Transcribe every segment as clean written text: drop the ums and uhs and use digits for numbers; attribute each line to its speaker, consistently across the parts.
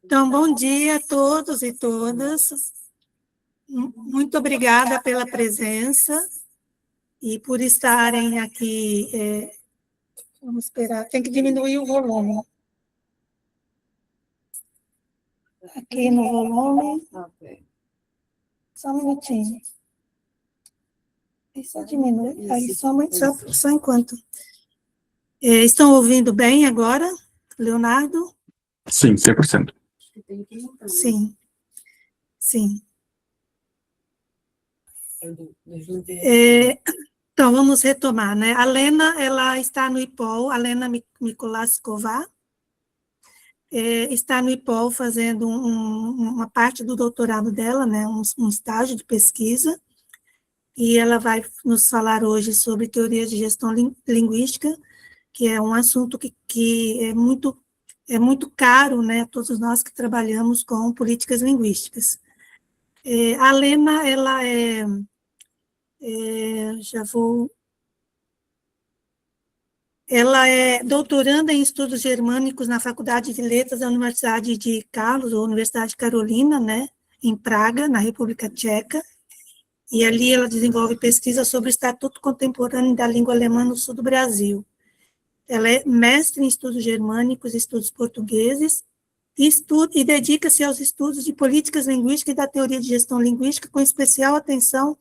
Speaker 1: Então, bom dia a todos e todas. Muito obrigada pela presença e por estarem aqui. Vamos esperar, tem que diminuir o volume. Aqui no volume. Só um minutinho. Só diminui, aí só enquanto. Estão ouvindo bem agora, Leonardo?
Speaker 2: Sim, 100%.
Speaker 1: Sim, sim. Então, vamos retomar, né? A Lena, ela está no IPOL, a Lena Mikolaskova, está no IPOL fazendo uma parte do doutorado dela, né? Um estágio de pesquisa, e ela vai nos falar hoje sobre teoria de gestão linguística, que é um assunto que é muito caro, né? A todos nós que trabalhamos com políticas linguísticas. A Lena, ela já vou... Ela é doutoranda em estudos germânicos na Faculdade de Letras da Universidade de Karlsruhe, ou Universidade de Carolina, né, em Praga, na República Tcheca, e ali ela desenvolve pesquisa sobre o Estatuto Contemporâneo da Língua Alemã no sul do Brasil. Ela é mestre em estudos germânicos, estudos portugueses, e dedica-se aos estudos de políticas linguísticas e da teoria de gestão linguística, com especial atenção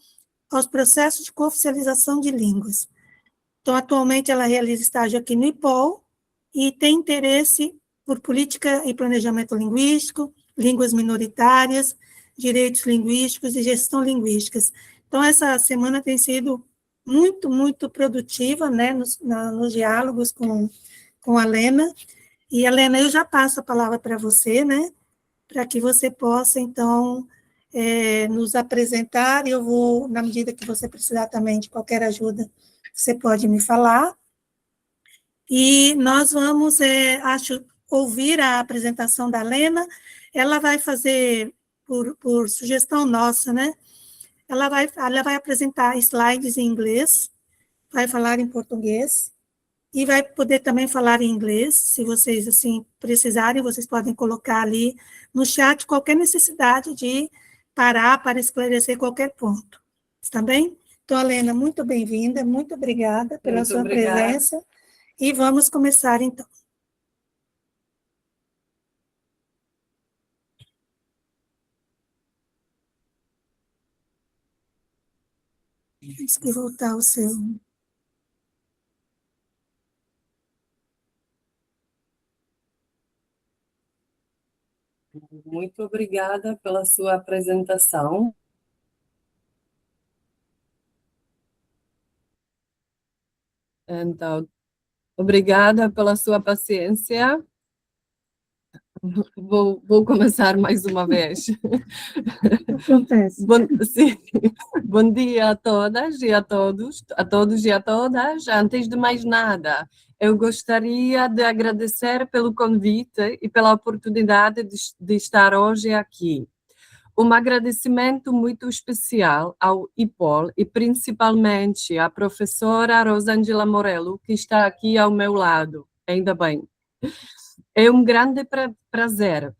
Speaker 1: aos processos de cooficialização de línguas. Então, atualmente, ela realiza estágio aqui no IPOL e tem interesse por política e planejamento linguístico, línguas minoritárias, direitos linguísticos e gestão linguísticas. Então, essa semana tem sido muito produtiva, né, nos diálogos com a Lena. E, Helena, eu já passo a palavra para você, né, para que você possa, então, nos apresentar, e eu vou, na medida que você precisar também de qualquer ajuda, você pode me falar. E nós vamos, ouvir a apresentação da Lena. Ela vai fazer, por sugestão nossa, né? Ela vai apresentar slides em inglês, vai falar em português, e vai poder também falar em inglês. Se vocês assim precisarem, vocês podem colocar ali no chat qualquer necessidade de parar para esclarecer qualquer ponto. Está bem? Então, Helena, muito bem-vinda, muito obrigada pela sua presença, e vamos começar, então. Temos que voltar ao seu...
Speaker 3: Muito obrigada pela sua apresentação. Então, obrigada pela sua paciência. Vou começar mais uma vez.
Speaker 1: Acontece.
Speaker 3: Bom dia a todas e a todos e a todas. Antes de mais nada, eu gostaria de agradecer pelo convite e pela oportunidade de estar hoje aqui. Um agradecimento muito especial ao IPOL e principalmente à professora Rosângela Morello, que está aqui ao meu lado, ainda bem. É um grande prazer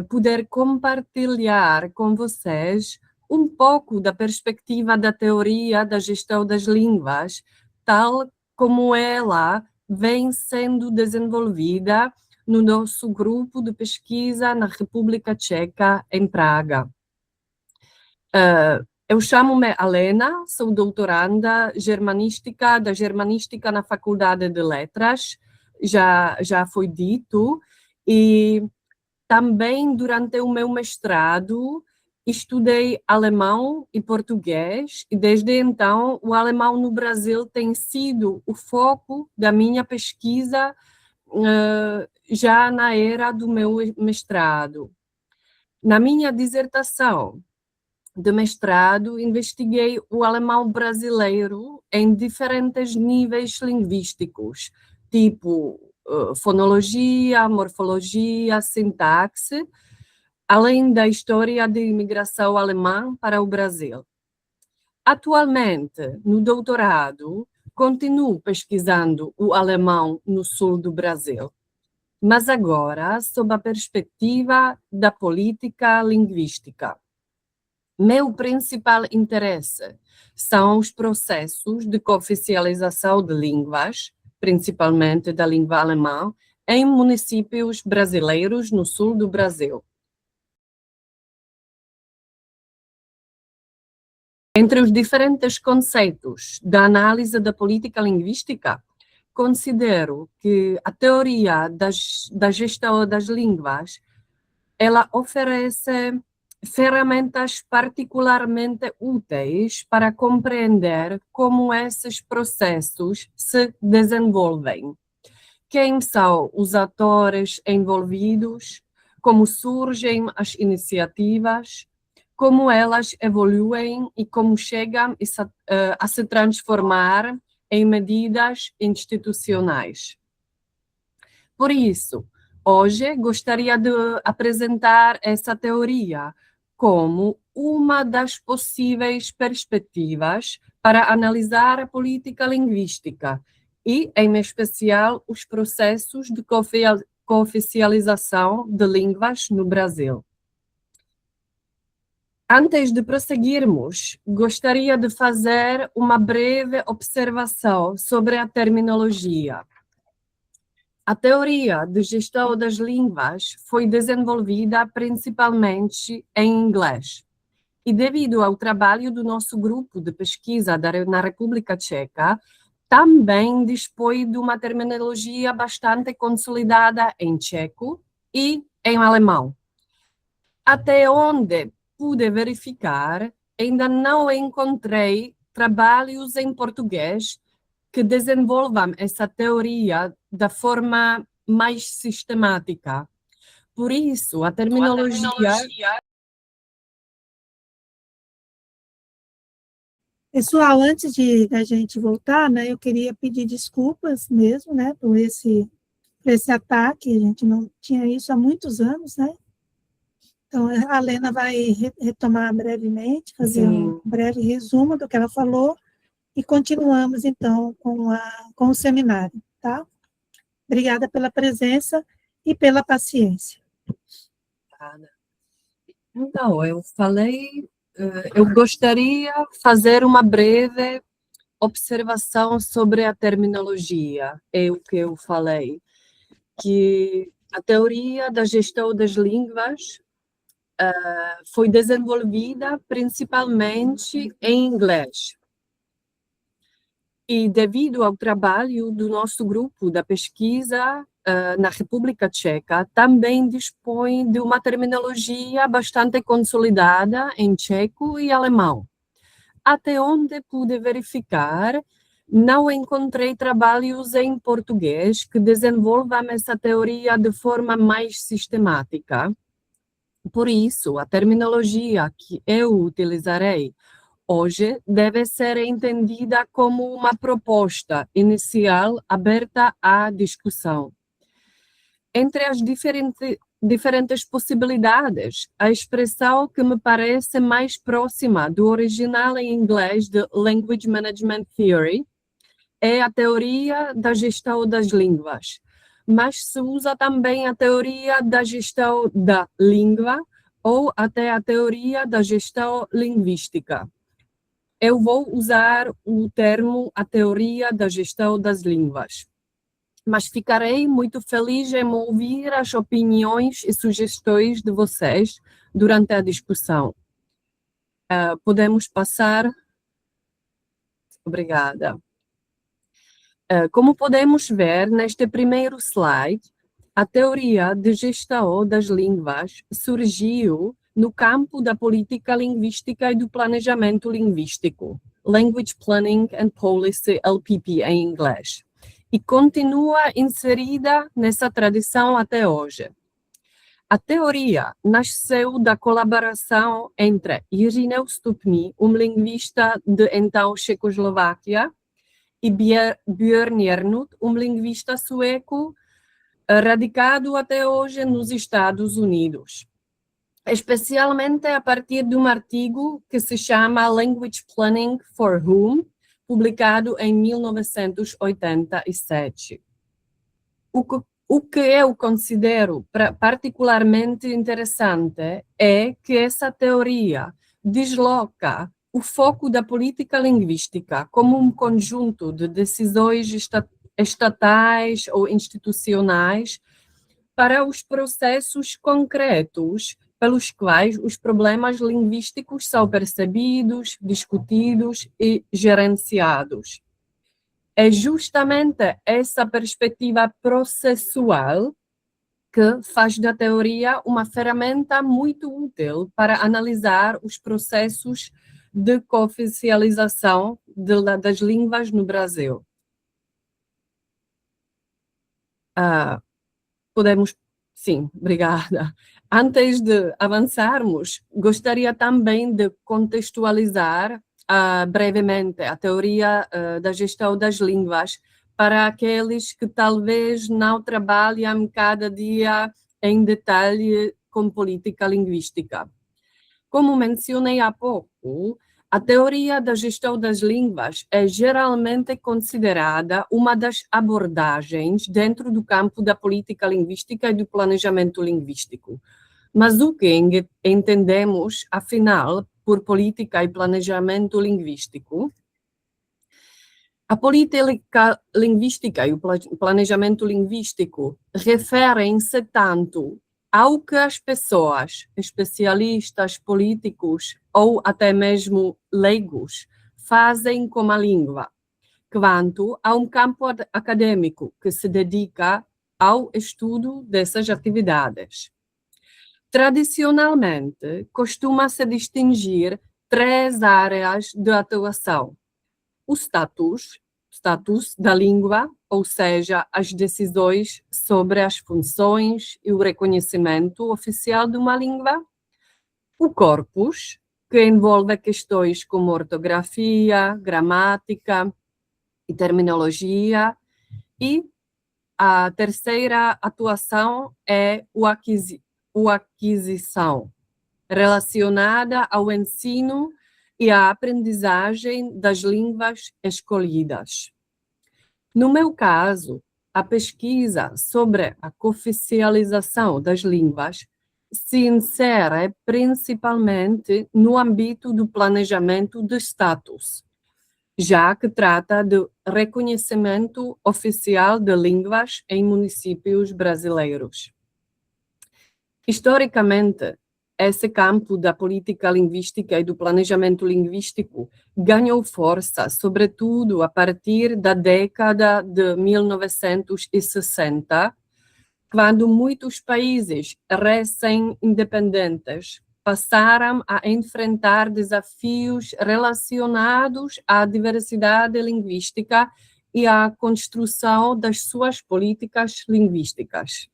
Speaker 3: poder compartilhar com vocês um pouco da perspectiva da teoria da gestão das línguas, tal como ela vem sendo desenvolvida no nosso grupo de pesquisa na República Tcheca, em Praga. Eu chamo-me Alena, sou doutoranda da Germanística na Faculdade de Letras, já foi dito, e também durante o meu mestrado estudei alemão e português, e desde então o alemão no Brasil tem sido o foco da minha pesquisa já na era do meu mestrado. Na minha dissertação de mestrado, investiguei o alemão brasileiro em diferentes níveis linguísticos, tipo fonologia, morfologia, sintaxe, além da história de imigração alemã para o Brasil. Atualmente, no doutorado, continuo pesquisando o alemão no sul do Brasil. mas agora sob a perspectiva da política linguística. Meu principal interesse são os processos de cooficialização de línguas, principalmente da língua alemã, em municípios brasileiros no sul do Brasil. Entre os diferentes conceitos da análise da política linguística, considero que a teoria da gestão das línguas, ela oferece ferramentas particularmente úteis para compreender como esses processos se desenvolvem. Quem são os atores envolvidos, como surgem as iniciativas, como elas evoluem e como chegam a se transformar em medidas institucionais. Por isso, hoje gostaria de apresentar essa teoria como uma das possíveis perspectivas para analisar a política linguística e, em especial, os processos de cooficialização de línguas no Brasil. Antes de prosseguirmos, gostaria de fazer uma breve observação sobre a terminologia. A teoria de gestão das línguas foi desenvolvida principalmente em inglês. E devido ao trabalho do nosso grupo de pesquisa na República Tcheca, também dispõe de uma terminologia bastante consolidada em tcheco e em alemão. Até onde pude verificar, ainda não encontrei trabalhos em português que desenvolvam essa teoria da forma mais sistemática. Por isso, a terminologia...
Speaker 1: Pessoal, antes da gente voltar, né, eu queria pedir desculpas mesmo, né, por esse ataque, a gente não tinha isso há muitos anos, né? Então, a Lena vai retomar brevemente, fazer um breve resumo do que ela falou, e continuamos, então, com o seminário, tá? Obrigada pela presença e pela paciência.
Speaker 3: Então, eu gostaria de fazer uma breve observação sobre a terminologia, é o que eu falei, que a teoria da gestão das línguas foi desenvolvida principalmente em inglês. E devido ao trabalho do nosso grupo da pesquisa na República Tcheca, também dispõe de uma terminologia bastante consolidada em tcheco e alemão. Até onde pude verificar, não encontrei trabalhos em português que desenvolvam essa teoria de forma mais sistemática. Por isso, a terminologia que eu utilizarei hoje deve ser entendida como uma proposta inicial aberta à discussão. Entre as diferentes possibilidades, a expressão que me parece mais próxima do original em inglês de Language Management Theory é a teoria da gestão das línguas, mas se usa também a teoria da gestão da língua ou até a teoria da gestão linguística. Eu vou usar o termo a teoria da gestão das línguas, mas ficarei muito feliz em ouvir as opiniões e sugestões de vocês durante a discussão. Podemos passar? Obrigada. Como podemos ver neste primeiro slide, a teoria de gestão das línguas surgiu no campo da política linguística e do planejamento linguístico, Language Planning and Policy, LPP em inglês, e continua inserida nessa tradição até hoje. A teoria nasceu da colaboração entre Irineu Stupny, linguista de então Checoslováquia, e Björn Jernut, linguista sueco, radicado até hoje nos Estados Unidos, especialmente a partir de um artigo que se chama Language Planning for Whom, publicado em 1987. O O que eu considero particularmente interessante é que essa teoria desloca o foco da política linguística como um conjunto de decisões estatais ou institucionais para os processos concretos pelos quais os problemas linguísticos são percebidos, discutidos e gerenciados. É justamente essa perspectiva processual que faz da teoria uma ferramenta muito útil para analisar os processos de cooficialização das línguas no Brasil. Podemos... Sim, obrigada. Antes de avançarmos, gostaria também de contextualizar brevemente a teoria da gestão das línguas para aqueles que talvez não trabalham cada dia em detalhe com política linguística. Como mencionei há pouco, a teoria da gestão das línguas é geralmente considerada uma das abordagens dentro do campo da política linguística e do planejamento linguístico. Mas o que entendemos, afinal, por política e planejamento linguístico? A política linguística e o planejamento linguístico referem-se tanto ao que as pessoas, especialistas, políticos ou até mesmo leigos fazem com a língua, quanto a um campo acadêmico que se dedica ao estudo dessas atividades. Tradicionalmente, costuma-se distinguir 3 áreas de atuação: o status da língua, ou seja, as decisões sobre as funções e o reconhecimento oficial de uma língua; o corpus, que envolve questões como ortografia, gramática e terminologia; e a terceira atuação é o aquisição, relacionada ao ensino e à aprendizagem das línguas escolhidas. No meu caso, a pesquisa sobre a cooficialização das línguas se insere principalmente no âmbito do planejamento de status, já que trata de reconhecimento oficial de línguas em municípios brasileiros. Historicamente, esse campo da política linguística e do planejamento linguístico ganhou força, sobretudo a partir da década de 1960, quando muitos países recém-independentes passaram a enfrentar desafios relacionados à diversidade linguística e à construção das suas políticas linguísticas.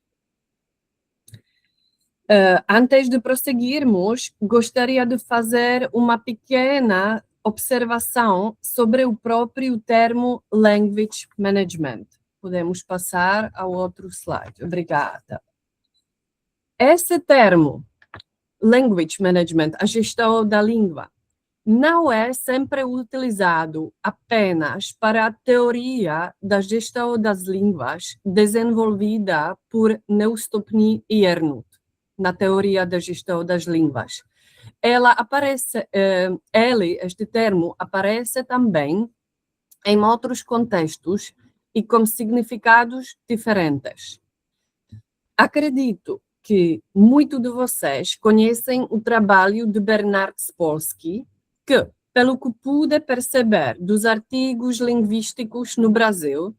Speaker 3: Antes de prosseguirmos, gostaria de fazer uma pequena observação sobre o próprio termo language management. Podemos passar ao outro slide. Obrigada. Esse termo, language management, a gestão da língua, não é sempre utilizado apenas para a teoria da gestão das línguas desenvolvida por Neustopny e Ernst, na teoria da gestão das línguas. Este termo aparece também em outros contextos e com significados diferentes. Acredito que muitos de vocês conhecem o trabalho de Bernard Spolsky, que, pelo que pude perceber dos artigos linguísticos no Brasil,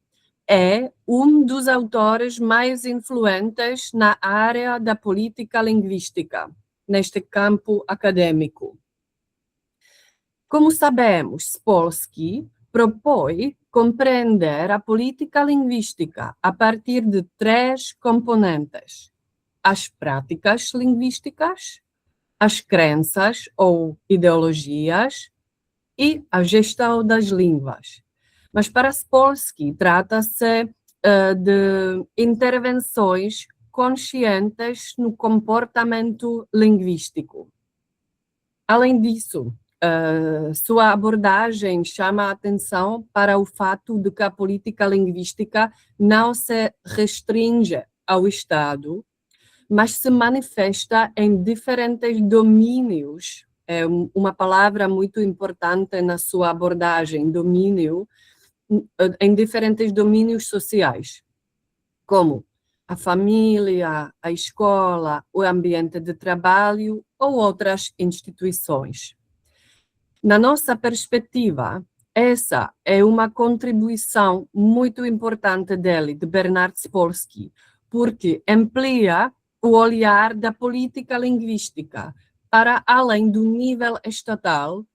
Speaker 3: é um dos autores mais influentes na área da política linguística, neste campo acadêmico. Como sabemos, Spolsky propõe compreender a política linguística a partir de 3 componentes: as práticas linguísticas, as crenças ou ideologias e a gestão das línguas. Mas para Spolsky trata-se de intervenções conscientes no comportamento linguístico. Além disso, Sua abordagem chama a atenção para o fato de que a política linguística não se restringe ao Estado, mas se manifesta em diferentes domínios. É uma palavra muito importante na sua abordagem, domínio, em diferentes domínios sociais, como a família, a escola, o ambiente de trabalho ou outras instituições. Na nossa perspectiva, essa é uma contribuição muito importante dele, de Bernard Spolsky, porque amplia o olhar da política linguística para além do nível estatal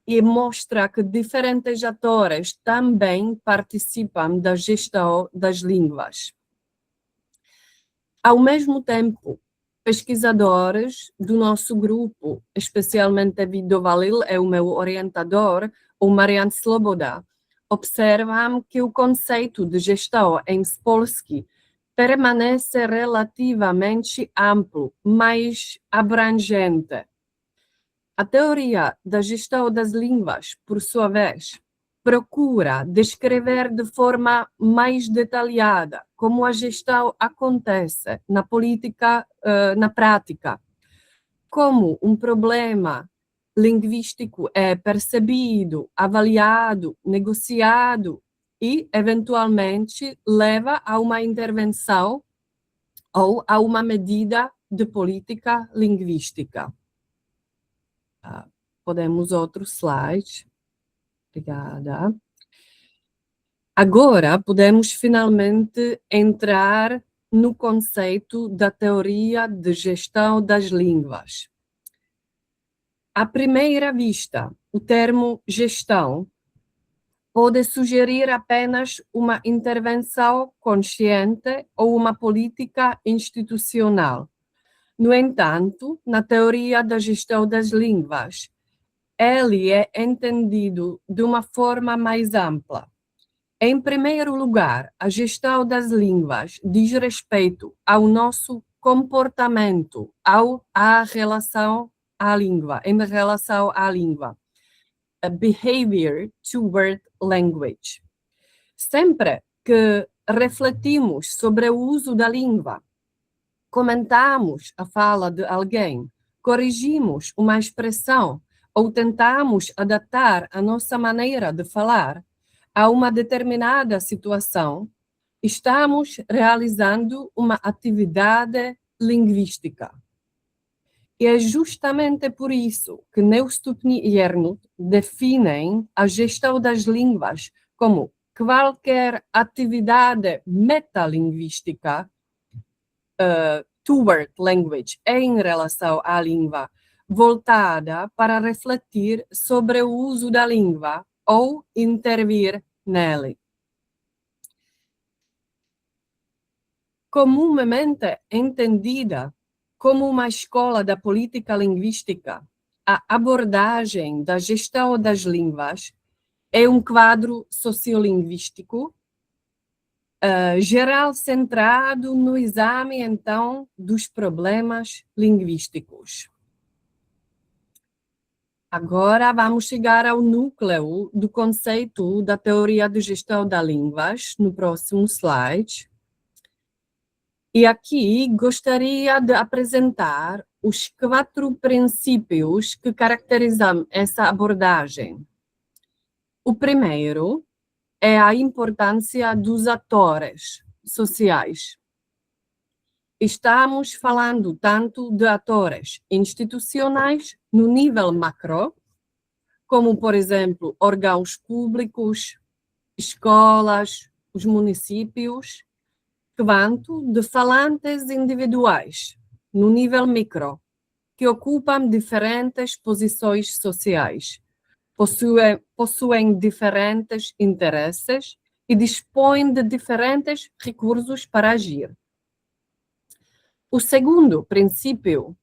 Speaker 3: e mostra que diferentes atores também participam da gestão das línguas. Ao mesmo tempo, pesquisadores do nosso grupo, especialmente David Dovalil, é o meu orientador, ou Marian Sloboda, observam que o conceito de gestão em Spolsky permanece relativamente amplo, mais abrangente. A teoria da gestão das línguas, por sua vez, procura descrever de forma mais detalhada como a gestão acontece na política, na prática, como um problema linguístico é percebido, avaliado, negociado e, eventualmente, leva a uma intervenção ou a uma medida de política linguística. Podemos outro slide. Obrigada. Agora podemos finalmente entrar no conceito da teoria de gestão das línguas. À primeira vista, o termo gestão pode sugerir apenas uma intervenção consciente ou uma política institucional. No entanto, na teoria da gestão das línguas, ele é entendido de uma forma mais ampla. Em primeiro lugar, a gestão das línguas diz respeito ao nosso comportamento, à relação à língua, em relação à língua. A behavior toward language. Sempre que refletimos sobre o uso da língua, comentamos a fala de alguém, corrigimos uma expressão ou tentamos adaptar a nossa maneira de falar a uma determinada situação, estamos realizando uma atividade linguística. E é justamente por isso que Neustupny e Ernst definem a gestão das línguas como qualquer atividade metalinguística toward language, em relação à língua, voltada para refletir sobre o uso da língua ou intervir nele. Comumente entendida como uma escola da política linguística, a abordagem da gestão das línguas é um quadro sociolinguístico geral centrado no exame, então, dos problemas linguísticos. Agora vamos chegar ao núcleo do conceito da teoria de gestão das línguas, no próximo slide. E aqui gostaria de apresentar os 4 princípios que caracterizam essa abordagem. O primeiro é a importância dos atores sociais. Estamos falando tanto de atores institucionais no nível macro, como, por exemplo, órgãos públicos, escolas, os municípios, quanto de falantes individuais, no nível micro, que ocupam diferentes posições sociais, possuem diferentes interesses e dispõem de diferentes recursos para agir. O segundo princípio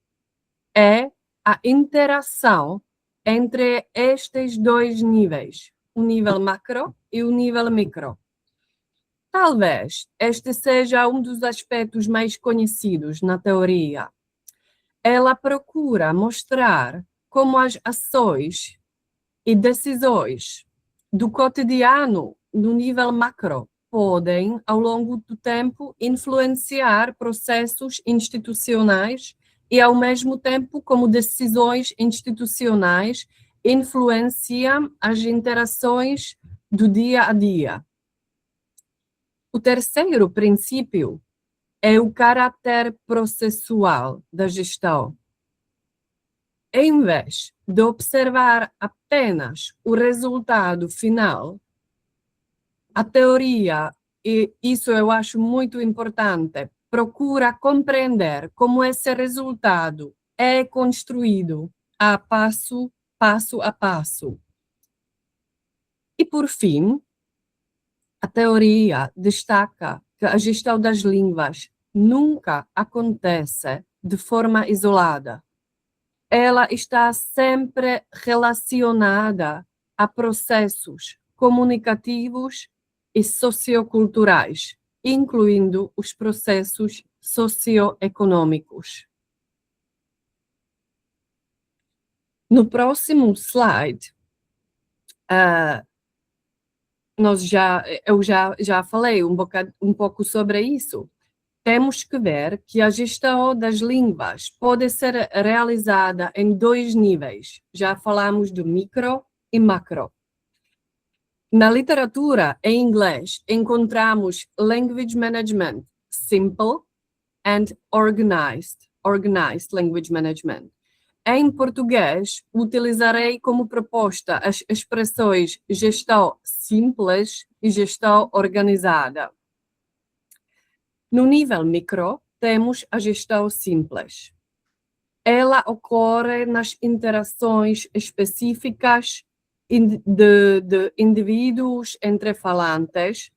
Speaker 3: é a interação entre estes 2 níveis, o nível macro e o nível micro. Talvez este seja um dos aspectos mais conhecidos na teoria. Ela procura mostrar como as ações e decisões do cotidiano no nível macro podem, ao longo do tempo, influenciar processos institucionais e, ao mesmo tempo, como decisões institucionais influenciam as interações do dia a dia. O terceiro princípio é o caráter processual da gestão. Em vez de observar apenas o resultado final, a teoria, e isso eu acho muito importante, procura compreender como esse resultado é construído passo a passo. E, por fim, a teoria destaca que a gestão das línguas nunca acontece de forma isolada. Ela está sempre relacionada a processos comunicativos e socioculturais, incluindo os processos socioeconômicos. No próximo slide, eu já falei um pouco sobre isso. Temos que ver que a gestão das línguas pode ser realizada em 2 níveis. Já falamos do micro e macro. Na literatura em inglês, encontramos Language Management Simple and Organized Language Management. Em português, utilizarei como proposta as expressões gestão simples e gestão organizada. No nível micro, temos a gestão simples. Ela ocorre nas interações específicas de indivíduos entre falantes.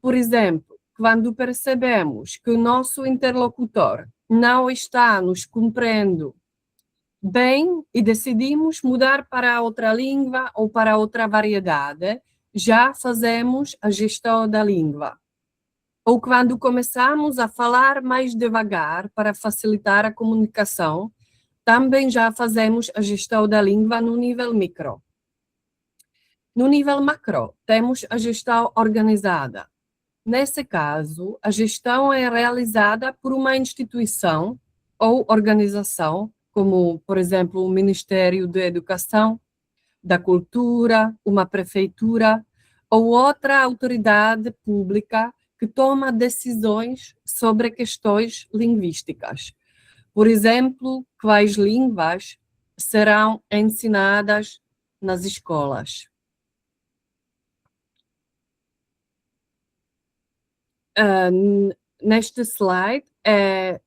Speaker 3: Por exemplo, quando percebemos que o nosso interlocutor não está nos compreendendo bem e decidimos mudar para outra língua ou para outra variedade, já fazemos a gestão da língua. Ou quando começamos a falar mais devagar para facilitar a comunicação, também já fazemos a gestão da língua no nível micro. No nível macro, temos a gestão organizada. Nesse caso, a gestão é realizada por uma instituição ou organização, como, por exemplo, o Ministério da Educação, da Cultura, uma prefeitura ou outra autoridade pública que toma decisões sobre questões linguísticas. Por exemplo, quais línguas serão ensinadas nas escolas. Neste slide é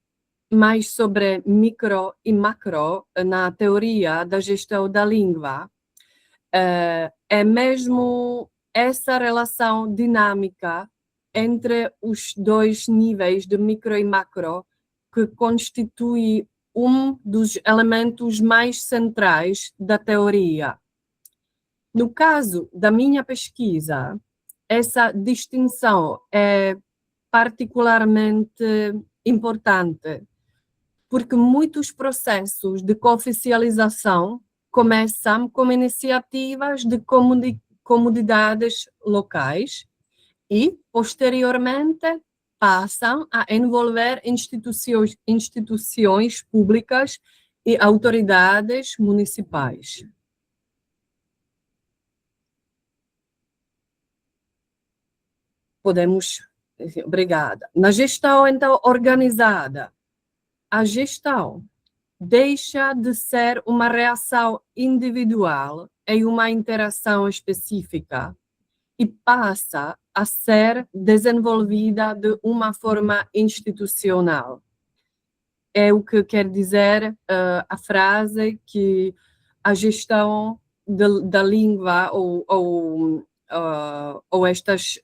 Speaker 3: mais sobre micro e macro na teoria da gestão da língua. É mesmo essa relação dinâmica entre os 2 níveis de micro e macro que constitui um dos elementos mais centrais da teoria. No caso da minha pesquisa, essa distinção é particularmente importante, porque muitos processos de cooficialização começam com iniciativas de comunidades locais e, posteriormente, passam a envolver instituições públicas e autoridades municipais. Obrigada. Na gestão, então, organizada, a gestão deixa de ser uma reação individual em uma interação específica e passa a ser desenvolvida de uma forma institucional. É o que quer dizer a frase que a gestão da língua ou estas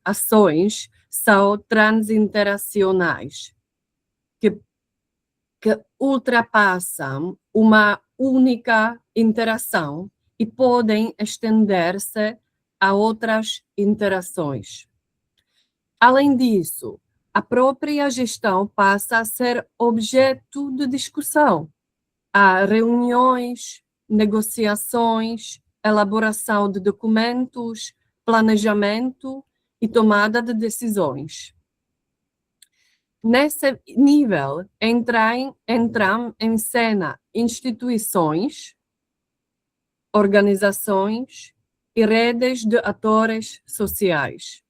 Speaker 3: ações são transinteracionais, que ultrapassam uma única interação e podem estender-se a outras interações. Além disso, a própria gestão passa a ser objeto de discussão, Há reuniões, negociações, elaboração de documentos, planejamento e tomada de decisões. Nesse nível, entram em cena instituições, organizações e redes de atores sociais.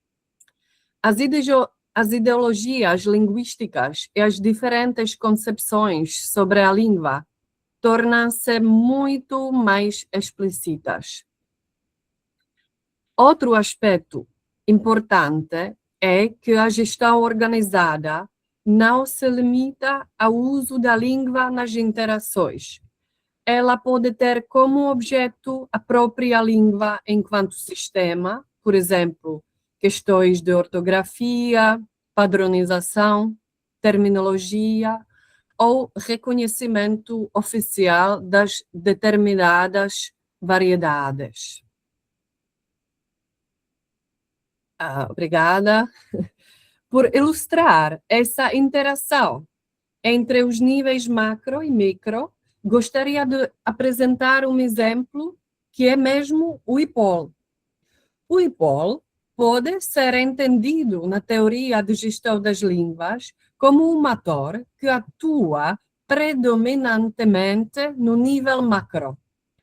Speaker 3: As ideologias linguísticas e as diferentes concepções sobre a língua tornam-se muito mais explícitas. Outro aspecto importante é que a gestão organizada não se limita ao uso da língua nas interações. Ela pode ter como objeto a própria língua enquanto sistema, por exemplo, questões de ortografia, padronização, terminologia ou reconhecimento oficial das determinadas variedades. Obrigada. Por ilustrar essa interação entre os níveis macro e micro, gostaria de apresentar um exemplo que é mesmo o IPOL. O IPOL pode ser entendido na teoria de gestão das línguas como um ator que atua predominantemente no nível macro,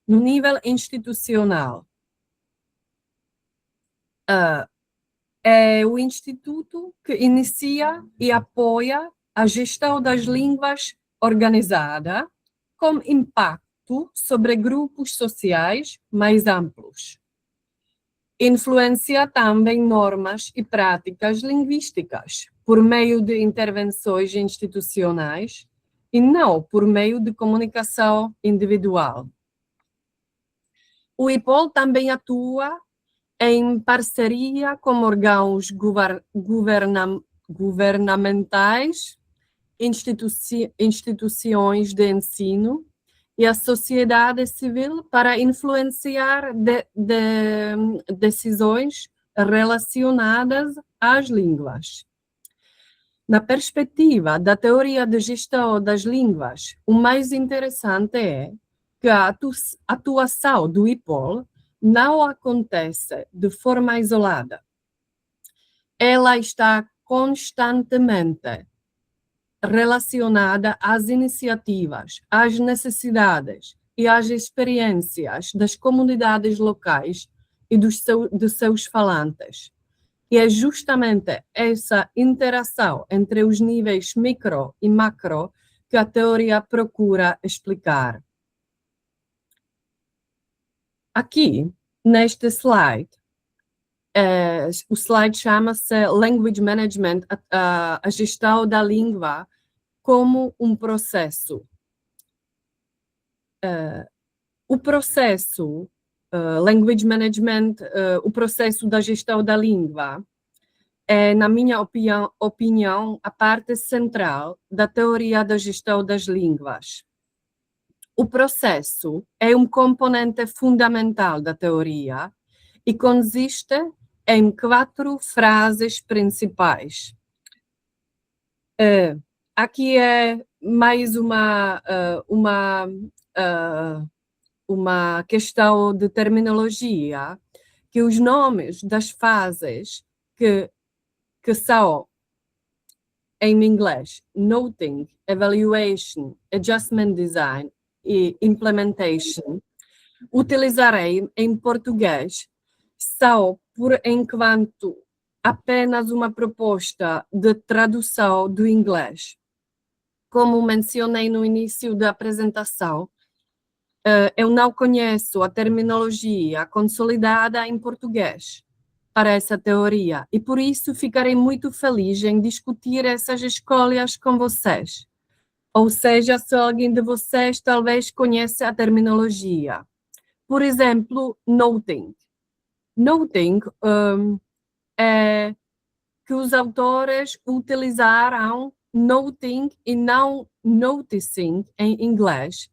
Speaker 3: no nível institucional. É o instituto que inicia e apoia a gestão das línguas organizada, com impacto sobre grupos sociais mais amplos. Influencia também normas e práticas linguísticas, por meio de intervenções institucionais e não por meio de comunicação individual. O IPOL também atua em parceria com órgãos governamentais, instituições de ensino e a sociedade civil para influenciar decisões relacionadas às línguas. Na perspectiva da teoria de gestão das línguas, o mais interessante é que a atuação do IPOL não acontece de forma isolada. Ela está constantemente relacionada às iniciativas, às necessidades e às experiências das comunidades locais e de seus falantes. E é justamente essa interação entre os níveis micro e macro que a teoria procura explicar. Aqui, neste slide, o slide chama-se Language Management, a gestão da língua como um processo. O processo, Language Management, o processo da gestão da língua, é, na minha opinião, a parte central da teoria da gestão das línguas. O processo é um componente fundamental da teoria e consiste em 4 frases principais. Aqui é mais uma questão de terminologia, que os nomes das fases que são, em inglês, noting, evaluation, adjustment design e implementation, utilizarei em português, são, por enquanto, apenas uma proposta de tradução do inglês. Como mencionei no início da apresentação, eu não conheço a terminologia consolidada em português para essa teoria e por isso ficarei muito feliz em discutir essas escolhas com vocês. Ou seja, se alguém de vocês talvez conheça a terminologia. Por exemplo, noting. Noting é que os autores utilizaram noting e não noticing em inglês,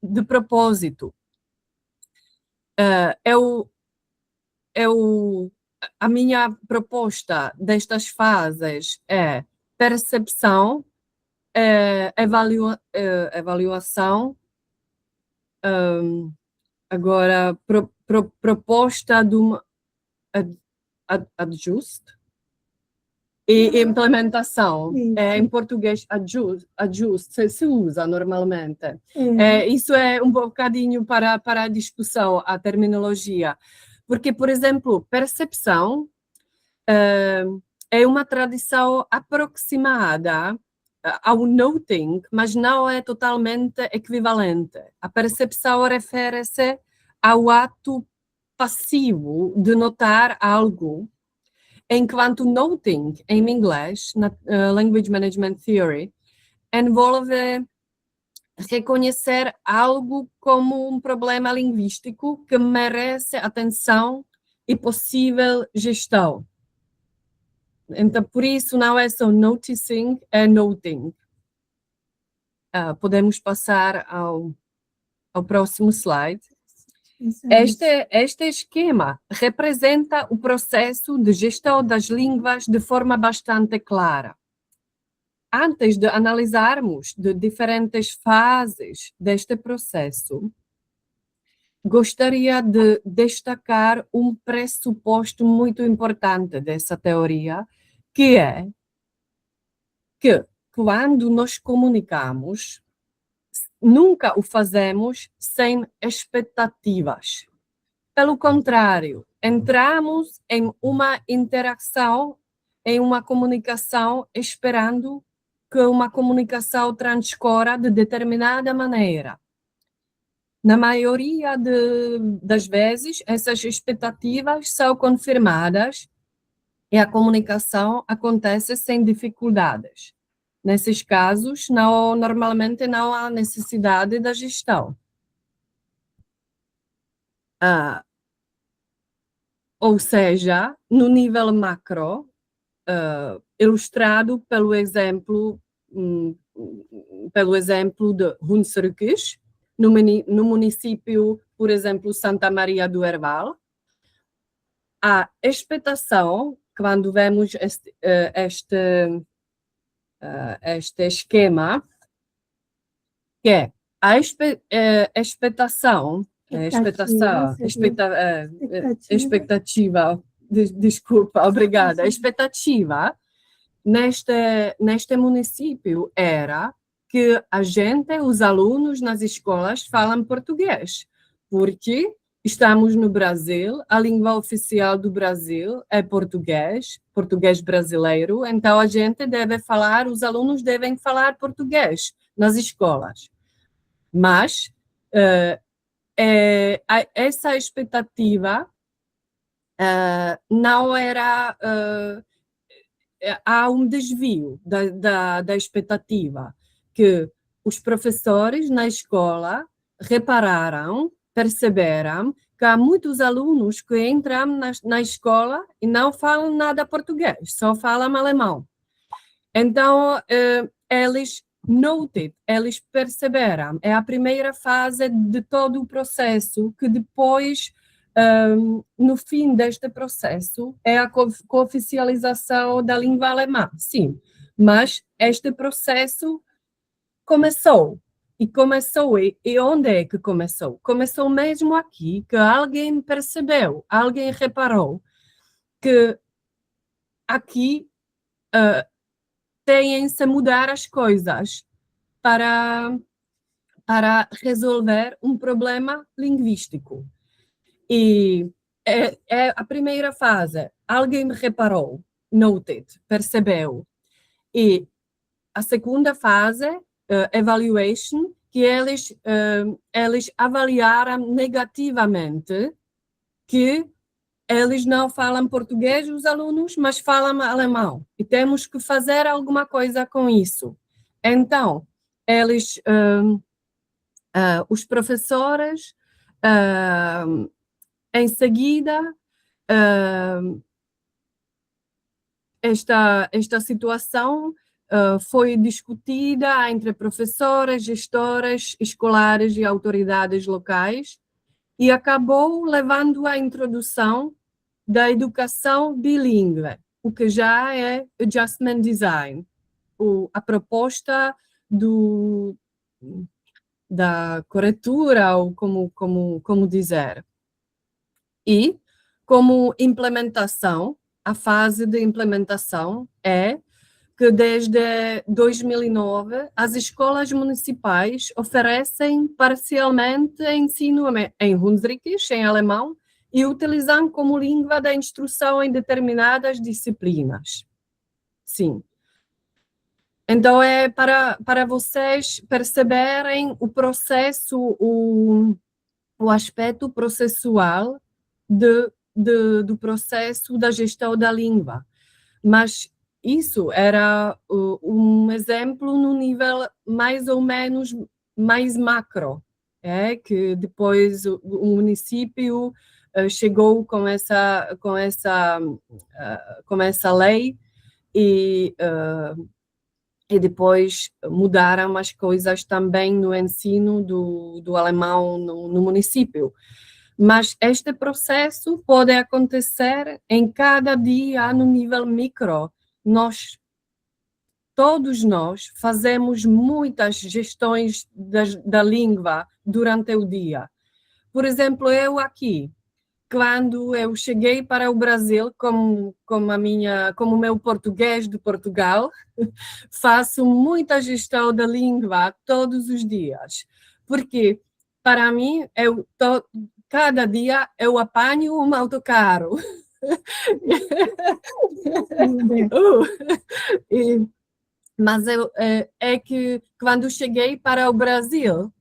Speaker 3: de propósito. A minha proposta destas fases é percepção, avaliação, agora proposta de uma ajuste e implementação. Em português, ajuste se usa normalmente. Isso é um bocadinho para a discussão, a terminologia. Porque, por exemplo, percepção é uma tradição aproximada ao noting, mas não é totalmente equivalente. A percepção refere-se ao ato passivo de notar algo, enquanto noting, em inglês, na Language Management Theory, envolve reconhecer algo como um problema linguístico que merece atenção e possível gestão. Então, por isso, não é só noticing, é noting. Podemos passar ao próximo slide. Este esquema representa o processo de gestão das línguas de forma bastante clara. Antes de analisarmos de diferentes fases deste processo, gostaria de destacar um pressuposto muito importante dessa teoria, que é que quando nos comunicamos, nunca o fazemos sem expectativas. Pelo contrário, entramos em uma interação, em uma comunicação, esperando que uma comunicação transcorra de determinada maneira. Na maioria das vezes, essas expectativas são confirmadas e a comunicação acontece sem dificuldades. Nesses casos, normalmente não há necessidade da gestão. Ou seja, no nível macro, ilustrado pelo exemplo de Hunsrückes, no município, por exemplo, Santa Maria do Herval, a expectação, quando vemos este esquema, que é a expectativa, desculpa, obrigada. A expectativa neste município era que os alunos nas escolas falam português, porque estamos no Brasil, a língua oficial do Brasil é português brasileiro, então os alunos devem falar português nas escolas. Mas essa expectativa não era... há um desvio da expectativa, que os professores na escola perceberam que há muitos alunos que entram na escola e não falam nada português, só falam alemão. Então, eles perceberam, é a primeira fase de todo o processo, que depois, no fim deste processo, é a cooficialização da língua alemã, sim, mas este processo começou. E onde é que começou? Começou mesmo aqui, que alguém percebeu, alguém reparou que aqui têm-se a mudar as coisas para resolver um problema linguístico. E é a primeira fase. Alguém reparou, noted, percebeu. E a segunda fase, evaluation, que eles avaliaram negativamente que eles não falam português, os alunos, mas falam alemão. E temos que fazer alguma coisa com isso. Então, os professores, em seguida, esta situação foi discutida entre professores, gestores escolares e autoridades locais e acabou levando à introdução da educação bilíngue, o que já é Adjustment Design. a proposta da corretura, ou como dizer. E, como implementação, a fase de implementação é que desde 2009 as escolas municipais oferecem parcialmente ensino em Runsrikisch, em alemão, e utilizam como língua da instrução em determinadas disciplinas. Sim. Então, é para vocês perceberem o processo, o aspecto processual do processo da gestão da língua. Mas isso era um exemplo no nível mais ou menos mais macro, que depois o município chegou com essa lei e depois mudaram as coisas também no ensino do alemão no município. Mas este processo pode acontecer em cada dia no nível micro. Todos nós fazemos muitas gestões da língua durante o dia. Por exemplo, eu aqui, quando eu cheguei para o Brasil como o meu português de Portugal, faço muita gestão da língua todos os dias, porque para mim cada dia eu apanho um autocarro. Mas é que quando cheguei para o Brasil,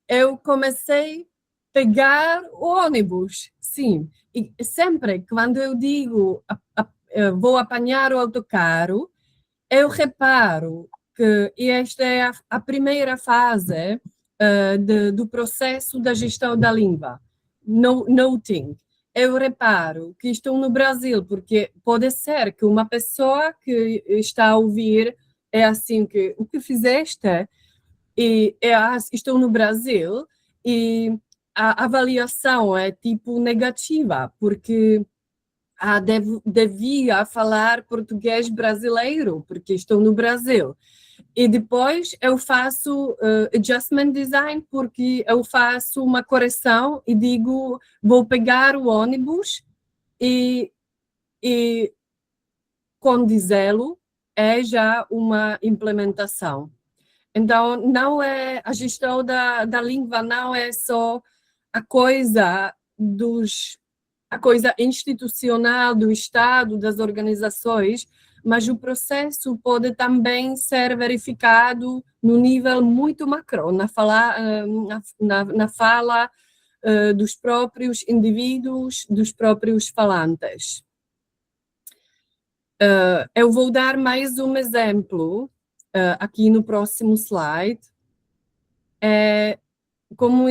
Speaker 3: eu comecei a pegar o ônibus, sim. E sempre, quando eu digo vou apanhar o autocarro, eu reparo que esta é a primeira fase do processo da gestão da língua, noting. Eu reparo que estou no Brasil, porque pode ser que uma pessoa que está a ouvir é assim que o que fizeste e estou no Brasil e a avaliação é tipo negativa, porque devia falar português brasileiro, porque estou no Brasil. E depois eu faço adjustment design, porque eu faço uma correção e digo, vou pegar o ônibus e com dizê-lo é já uma implementação. Então, não é a gestão da língua, não é só a coisa institucional do Estado, das organizações, mas o processo pode também ser verificado no nível muito macro, na fala dos próprios indivíduos, dos próprios falantes. Eu vou dar mais um exemplo aqui no próximo slide. Como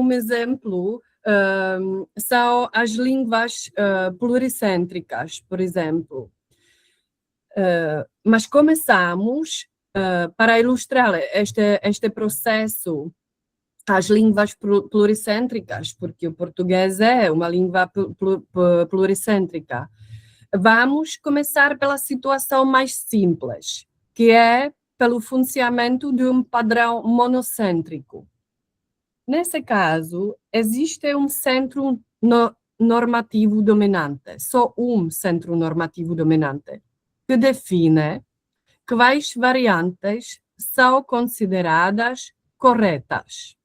Speaker 3: um exemplo, são as línguas pluricêntricas, por exemplo. Mas começamos, para ilustrar este processo, as línguas pluricêntricas, porque o português é uma língua pluricêntrica. Vamos começar pela situação mais simples, que é pelo funcionamento de um padrão monocêntrico. Nesse caso, existe um centro normativo dominante, só um centro normativo dominante, que define quais variantes são consideradas corretas.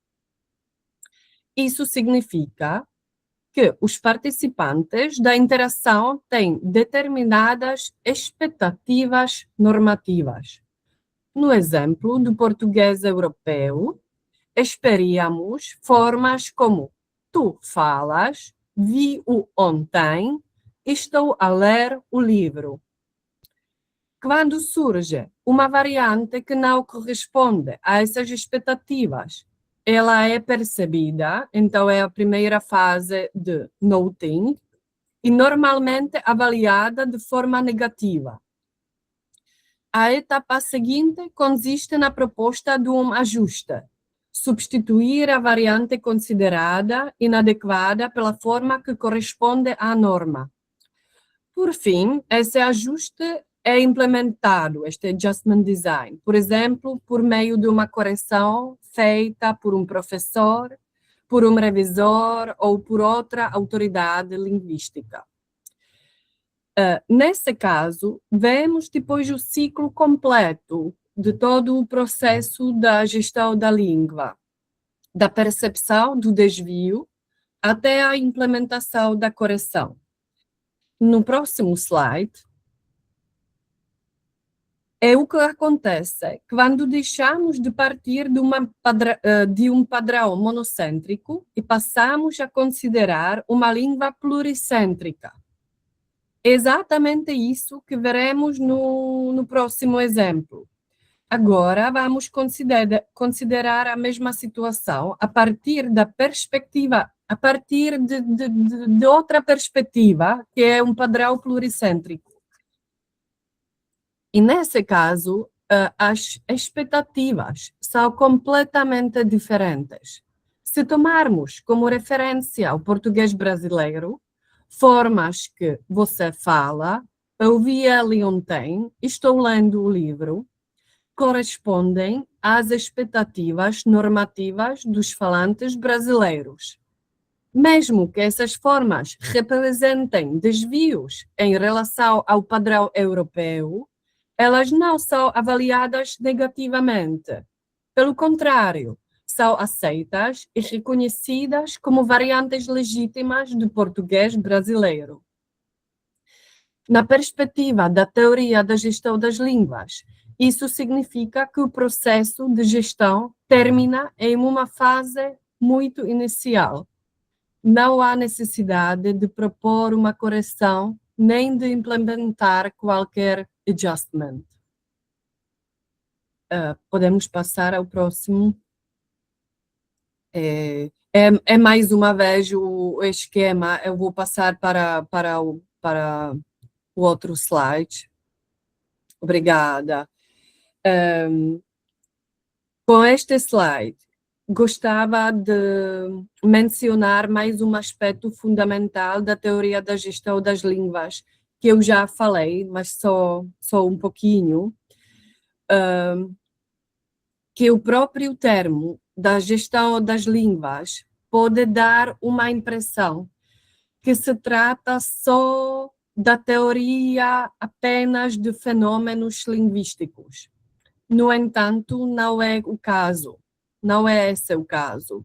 Speaker 3: Isso significa que os participantes da interação têm determinadas expectativas normativas. No exemplo do português europeu, esperíamos formas como tu falas, vi-o ontem, estou a ler o livro. Quando surge uma variante que não corresponde a essas expectativas, ela é percebida, então é a primeira fase de noting, e normalmente avaliada de forma negativa. A etapa seguinte consiste na proposta de um ajuste, substituir a variante considerada inadequada pela forma que corresponde à norma. Por fim, esse ajuste é implementado este Adjustment Design, por exemplo, por meio de uma correção feita por um professor, por um revisor ou por outra autoridade linguística. Nesse caso, vemos depois o ciclo completo de todo o processo da gestão da língua, da percepção do desvio até a implementação da correção. No próximo slide, é o que acontece quando deixamos de partir de um padrão monocêntrico e passamos a considerar uma língua pluricêntrica. É exatamente isso que veremos no próximo exemplo. Agora, vamos considerar a mesma situação a partir da perspectiva, a partir de outra perspectiva, que é um padrão pluricêntrico. E, nesse caso, as expectativas são completamente diferentes. Se tomarmos como referência o português brasileiro, formas que você fala, eu vi ali ontem, estou lendo o livro, correspondem às expectativas normativas dos falantes brasileiros. Mesmo que essas formas representem desvios em relação ao padrão europeu, elas não são avaliadas negativamente. Pelo contrário, são aceitas e reconhecidas como variantes legítimas do português brasileiro. Na perspectiva da teoria da gestão das línguas, isso significa que o processo de gestão termina em uma fase muito inicial. Não há necessidade de propor uma correção nem de implementar qualquer adjustment. Podemos passar ao próximo. É mais uma vez o esquema. Eu vou passar para o outro slide. Obrigada. Com este slide, gostava de mencionar mais um aspecto fundamental da teoria da gestão das línguas, que eu já falei, mas só um pouquinho, que o próprio termo da gestão das línguas pode dar uma impressão que se trata só da teoria apenas de fenômenos linguísticos. No entanto, não é o caso. Não é esse o caso.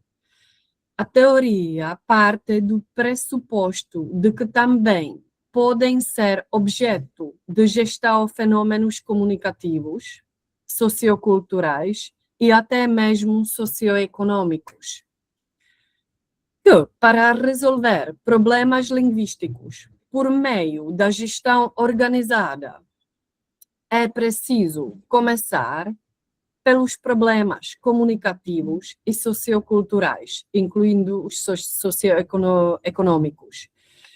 Speaker 3: A teoria parte do pressuposto de que também podem ser objeto de gestão fenômenos comunicativos, socioculturais e até mesmo socioeconômicos. Que, para resolver problemas linguísticos por meio da gestão organizada, é preciso começar pelos problemas comunicativos e socioculturais, incluindo os socioeconômicos,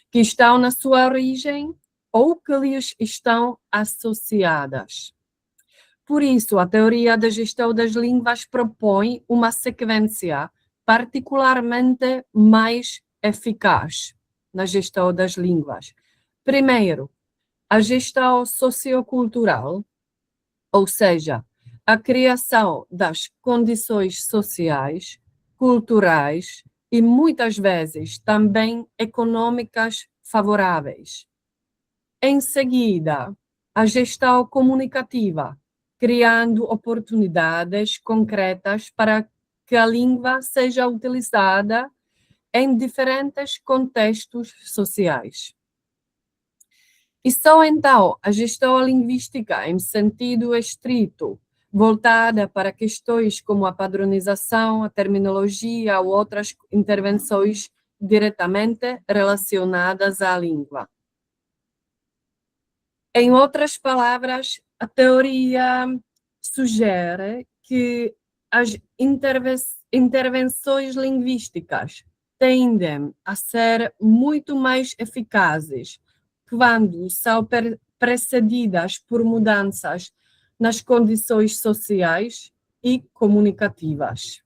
Speaker 3: que estão na sua origem ou que lhes estão associadas. Por isso, a teoria da gestão das línguas propõe uma sequência particularmente mais eficaz na gestão das línguas. Primeiro, a gestão sociocultural, ou seja, a criação das condições sociais, culturais e muitas vezes também econômicas favoráveis. Em seguida, a gestão comunicativa, criando oportunidades concretas para que a língua seja utilizada em diferentes contextos sociais. E só então a gestão linguística, em sentido estrito, voltada para questões como a padronização, a terminologia ou outras intervenções diretamente relacionadas à língua. Em outras palavras, a teoria sugere que as intervenções linguísticas tendem a ser muito mais eficazes quando são precedidas por mudanças nas condições sociais e comunicativas.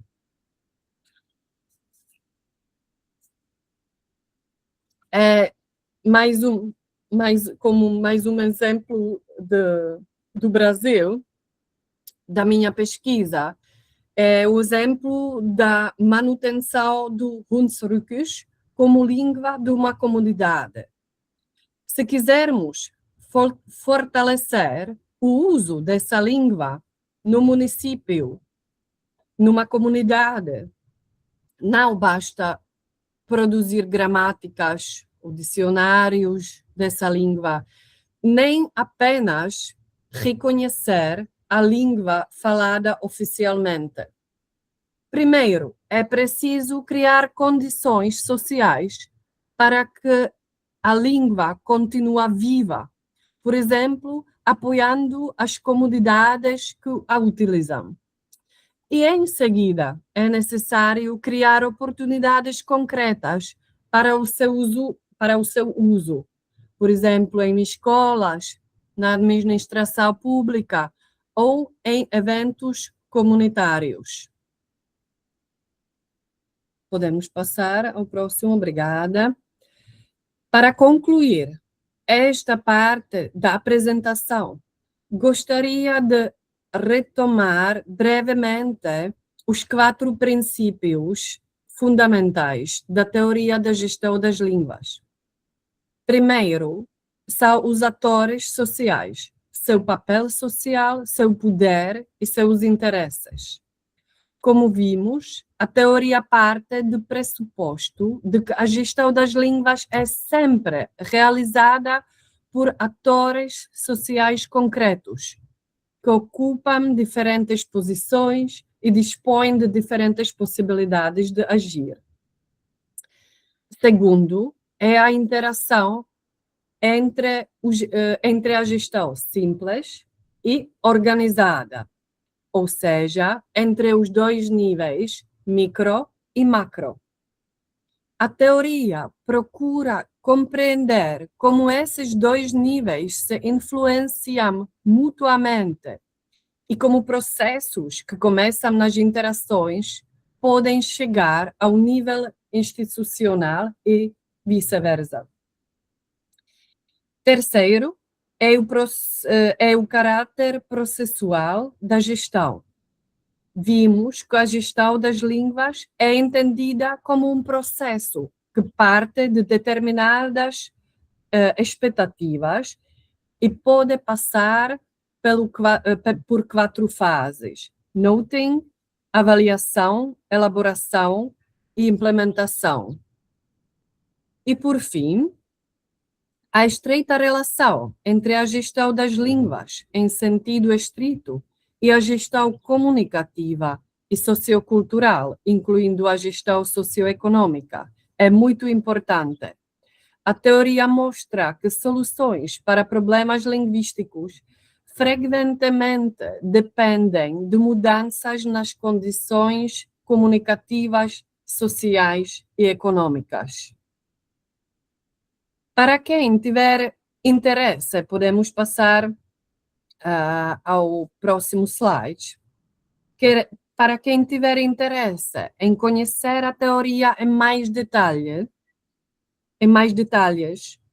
Speaker 3: Como mais um exemplo do Brasil, da minha pesquisa, é o exemplo da manutenção do Hunsrückisch como língua de uma comunidade. Se quisermos fortalecer o uso dessa língua no município, numa comunidade, não basta produzir gramáticas ou dicionários dessa língua, nem apenas reconhecer a língua falada oficialmente. Primeiro, é preciso criar condições sociais para que a língua continue viva, por exemplo, apoiando as comunidades que a utilizam. E, em seguida, é necessário criar oportunidades concretas para o seu uso. Por exemplo, em escolas, na administração pública ou em eventos comunitários. Podemos passar ao próximo, obrigada. Para concluir esta parte da apresentação, gostaria de retomar brevemente os 4 princípios fundamentais da teoria da gestão das línguas. Primeiro, são os atores sociais, seu papel social, seu poder e seus interesses. Como vimos, a teoria parte do pressuposto de que a gestão das línguas é sempre realizada por atores sociais concretos, que ocupam diferentes posições e dispõem de diferentes possibilidades de agir. Segundo, é a interação entre a gestão simples e organizada, ou seja, entre os 2 níveis, micro e macro. A teoria procura compreender como esses 2 níveis se influenciam mutuamente e como processos que começam nas interações podem chegar ao nível institucional e vice-versa. Terceiro, é o caráter processual da gestão. Vimos que a gestão das línguas é entendida como um processo que parte de determinadas expectativas e pode passar por 4 fases: noting, avaliação, elaboração e implementação. E, por fim, a estreita relação entre a gestão das línguas, em sentido estrito, e a gestão comunicativa e sociocultural, incluindo a gestão socioeconômica, é muito importante. A teoria mostra que soluções para problemas linguísticos frequentemente dependem de mudanças nas condições comunicativas, sociais e econômicas. Para quem tiver interesse, podemos passar ao próximo slide. Para quem tiver interesse em conhecer a teoria em mais detalhes,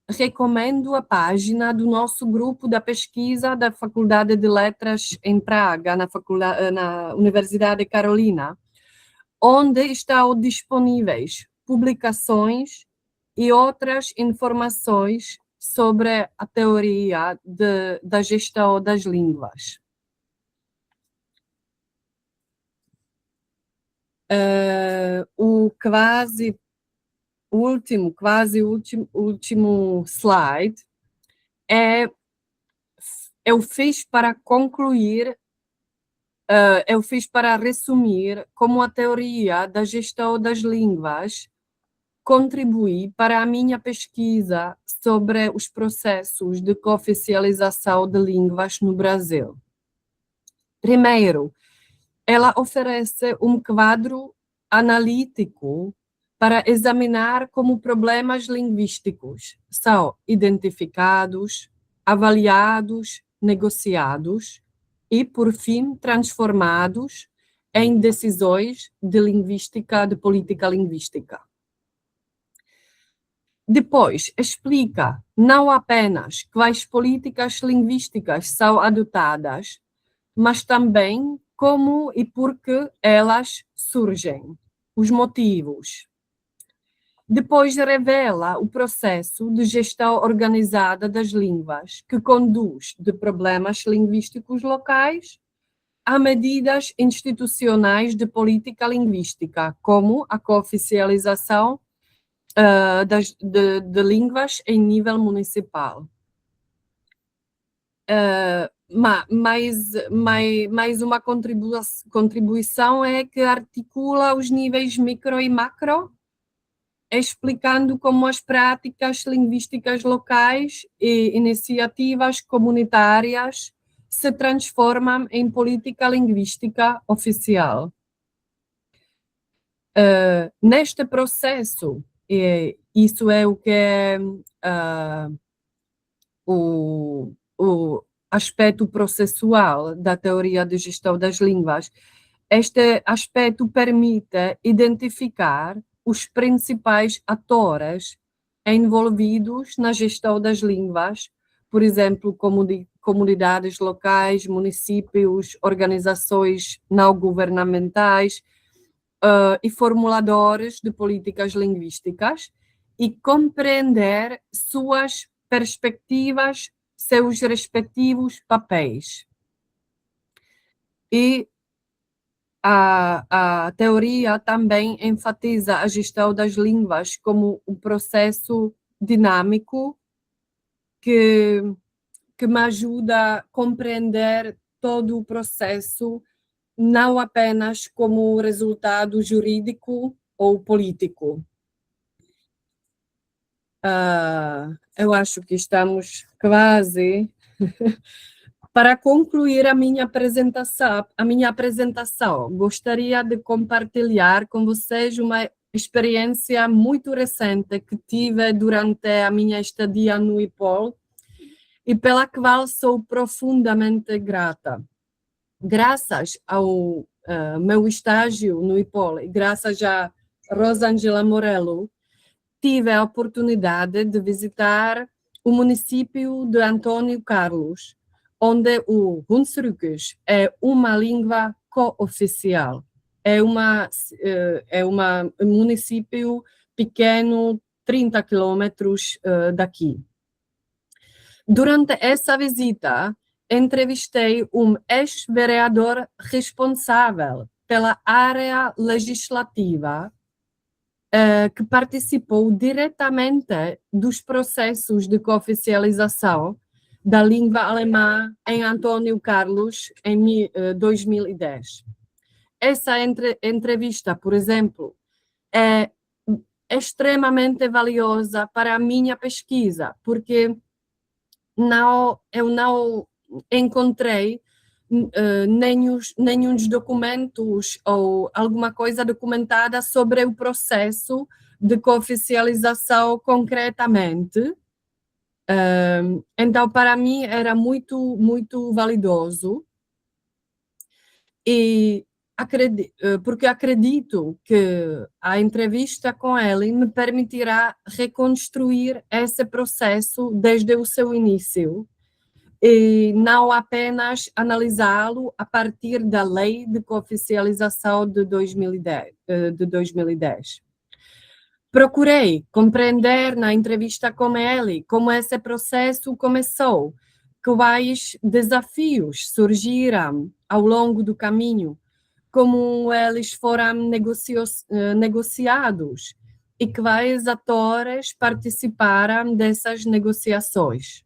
Speaker 3: recomendo a página do nosso grupo da pesquisa da Faculdade de Letras em Praga, na Universidade de Carolina, onde estão disponíveis publicações e outras informações sobre a teoria da gestão das línguas. O último slide eu fiz para concluir, eu fiz para resumir como a teoria da gestão das línguas contribui para a minha pesquisa sobre os processos de cooficialização de línguas no Brasil. Primeiro, ela oferece um quadro analítico para examinar como problemas linguísticos são identificados, avaliados, negociados e, por fim, transformados em decisões de política linguística. Depois, explica não apenas quais políticas linguísticas são adotadas, mas também como e por que elas surgem, os motivos. Depois revela o processo de gestão organizada das línguas, que conduz de problemas linguísticos locais a medidas institucionais de política linguística, como a cooficialização de línguas em nível municipal. Mais uma contribuição é que articula os níveis micro e macro, explicando como as práticas linguísticas locais e iniciativas comunitárias se transformam em política linguística oficial. Neste processo, isso é o que é o aspecto processual da teoria de gestão das línguas. Este aspecto permite identificar os principais atores envolvidos na gestão das línguas, por exemplo, comunidades locais, municípios, organizações não governamentais e formuladores de políticas linguísticas, e compreender suas perspectivas, seus respectivos papéis. E a teoria também enfatiza a gestão das línguas como um processo dinâmico que me ajuda a compreender todo o processo, não apenas como resultado jurídico ou político. Eu acho que estamos quase para concluir a minha apresentação, gostaria de compartilhar com vocês uma experiência muito recente que tive durante a minha estadia no IPOL e pela qual sou profundamente grata. Graças ao meu estágio no IPOL e graças a Rosângela Morello, tive a oportunidade de visitar o município de Antônio Carlos, onde o Hunsrückisch é uma língua cooficial. É um município pequeno, 30 quilômetros daqui. Durante essa visita, entrevistei um ex-vereador responsável pela área legislativa que participou diretamente dos processos de cooficialização da língua alemã em Antônio Carlos em 2010. Essa entrevista, por exemplo, é extremamente valiosa para a minha pesquisa, porque eu não encontrei nenhum documentos ou alguma coisa documentada sobre o processo de cooficialização concretamente. Então, para mim, era muito, muito validoso. E porque acredito que a entrevista com ele me permitirá reconstruir esse processo desde o seu início e não apenas analisá-lo a partir da lei de cooficialização de 2010. Procurei compreender na entrevista com ele como esse processo começou, quais desafios surgiram ao longo do caminho, como eles foram negociados e quais atores participaram dessas negociações.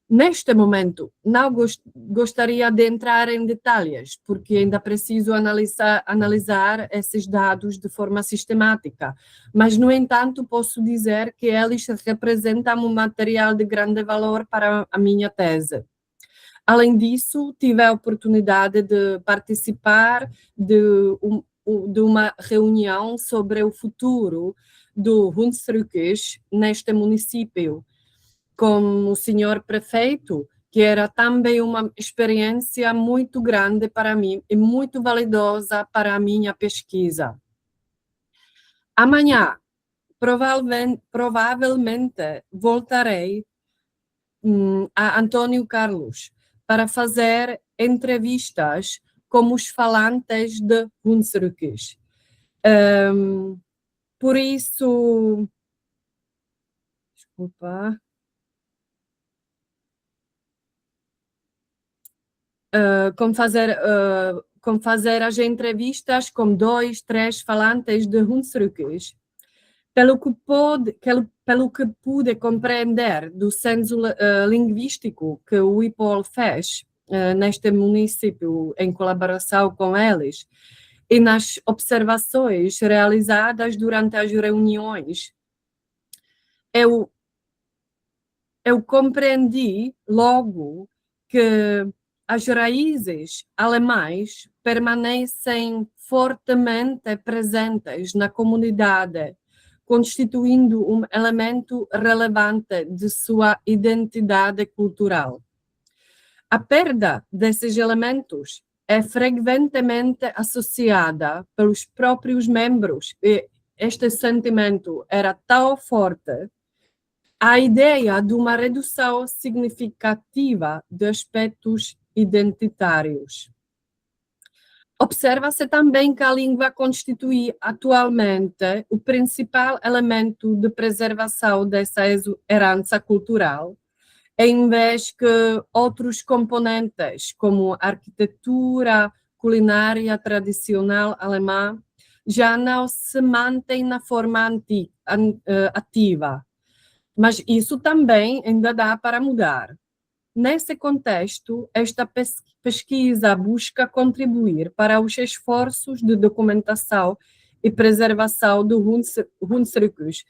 Speaker 3: Neste momento, não gostaria de entrar em detalhes, porque ainda preciso analisar esses dados de forma sistemática, mas, no entanto, posso dizer que eles representam um material de grande valor para a minha tese. Além disso, tive a oportunidade de participar de uma reunião sobre o futuro do Hunsrückisch neste município, com o senhor prefeito, que era também uma experiência muito grande para mim e muito validosa para a minha pesquisa. Amanhã, provavelmente voltarei a Antônio Carlos para fazer entrevistas com os falantes de Hunsrücks. Por isso, desculpa, com fazer as entrevistas com 2, 3 falantes de Hunsrücks. Pelo que pude compreender do censo linguístico que o IPOL fez neste município em colaboração com eles e nas observações realizadas durante as reuniões, eu compreendi logo que as raízes alemãs permanecem fortemente presentes na comunidade, constituindo um elemento relevante de sua identidade cultural. A perda desses elementos é frequentemente associada pelos próprios membros, e este sentimento era tão forte, a ideia de uma redução significativa de aspectos identitários. Observa-se também que a língua constitui atualmente o principal elemento de preservação dessa herança cultural, em vez que outros componentes, como arquitetura, culinária tradicional alemã, já não se mantêm na forma ativa. Mas isso também ainda dá para mudar. Nesse contexto, esta pesquisa busca contribuir para os esforços de documentação e preservação do Hunsrücks.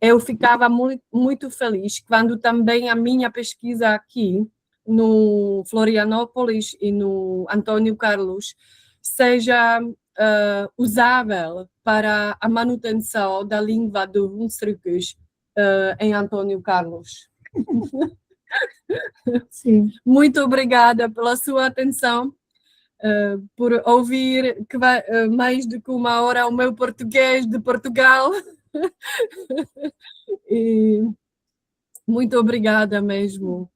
Speaker 3: Eu ficava muito feliz quando também a minha pesquisa aqui, no Florianópolis e no Antônio Carlos, seja usável para a manutenção da língua do Hunsrücks em Antônio Carlos.
Speaker 1: Sim.
Speaker 3: Muito obrigada pela sua atenção, por ouvir que vai, mais do que uma hora o meu português de Portugal. E muito obrigada mesmo.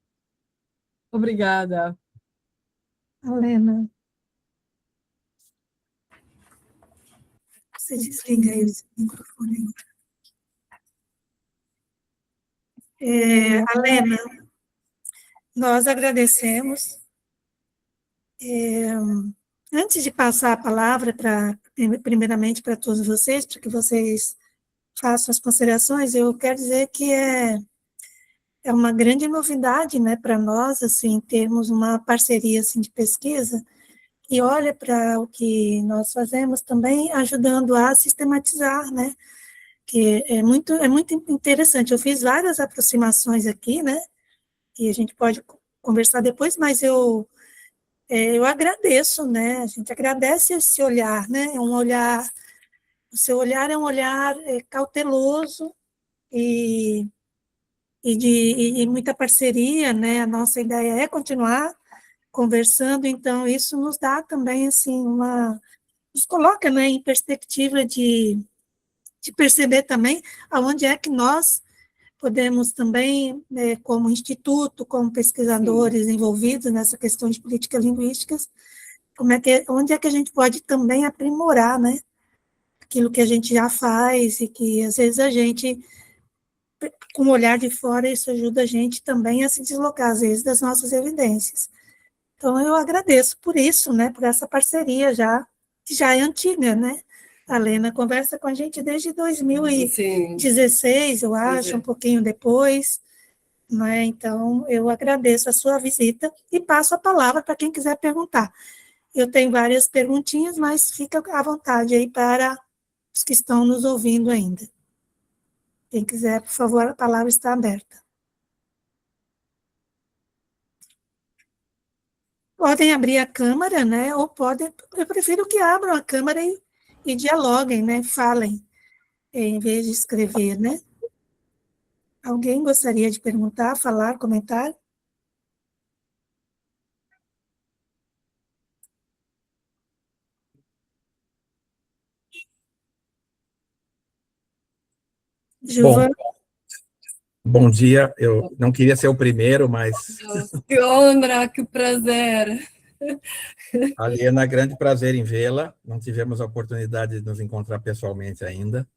Speaker 3: Obrigada.
Speaker 1: Alena, você desliga aí o seu microfone. Alena, nós agradecemos. Antes de passar a palavra primeiramente para todos vocês, para que vocês façam as considerações, eu quero dizer que é uma grande novidade, né, para nós, assim, termos uma parceria, assim, de pesquisa, e olha para o que nós fazemos também, ajudando a sistematizar, né, que é muito interessante. Eu fiz várias aproximações aqui, né, e a gente pode conversar depois, mas eu agradeço, né, a gente agradece esse olhar, né, é um olhar, o seu olhar é um olhar cauteloso e muita parceria, né, a nossa ideia é continuar conversando, então isso nos dá também, assim, nos coloca, né, em perspectiva de perceber também aonde é que nós podemos também, como instituto, como pesquisadores envolvidos nessa questão de políticas linguísticas, onde é que a gente pode também aprimorar, né, aquilo que a gente já faz e que às vezes a gente, com o olhar de fora, isso ajuda a gente também a se deslocar, às vezes, das nossas evidências. Então, eu agradeço por isso, né, por essa parceria que já é antiga, né? A Lena conversa com a gente desde 2016, eu acho, um pouquinho depois, né? Então, eu agradeço a sua visita e passo a palavra para quem quiser perguntar. Eu tenho várias perguntinhas, mas fica à vontade aí para os que estão nos ouvindo ainda. Quem quiser, por favor, a palavra está aberta. Podem abrir a câmera, né? Ou podem, eu prefiro que abram a câmera e dialoguem, né? Falem, em vez de escrever, né? Alguém gostaria de perguntar, falar, comentar? Gilvan?
Speaker 2: Bom dia. Eu não queria ser o primeiro, mas...
Speaker 3: Que honra, que prazer.
Speaker 2: Aliena, grande prazer em vê-la. Não tivemos a oportunidade de nos encontrar pessoalmente ainda,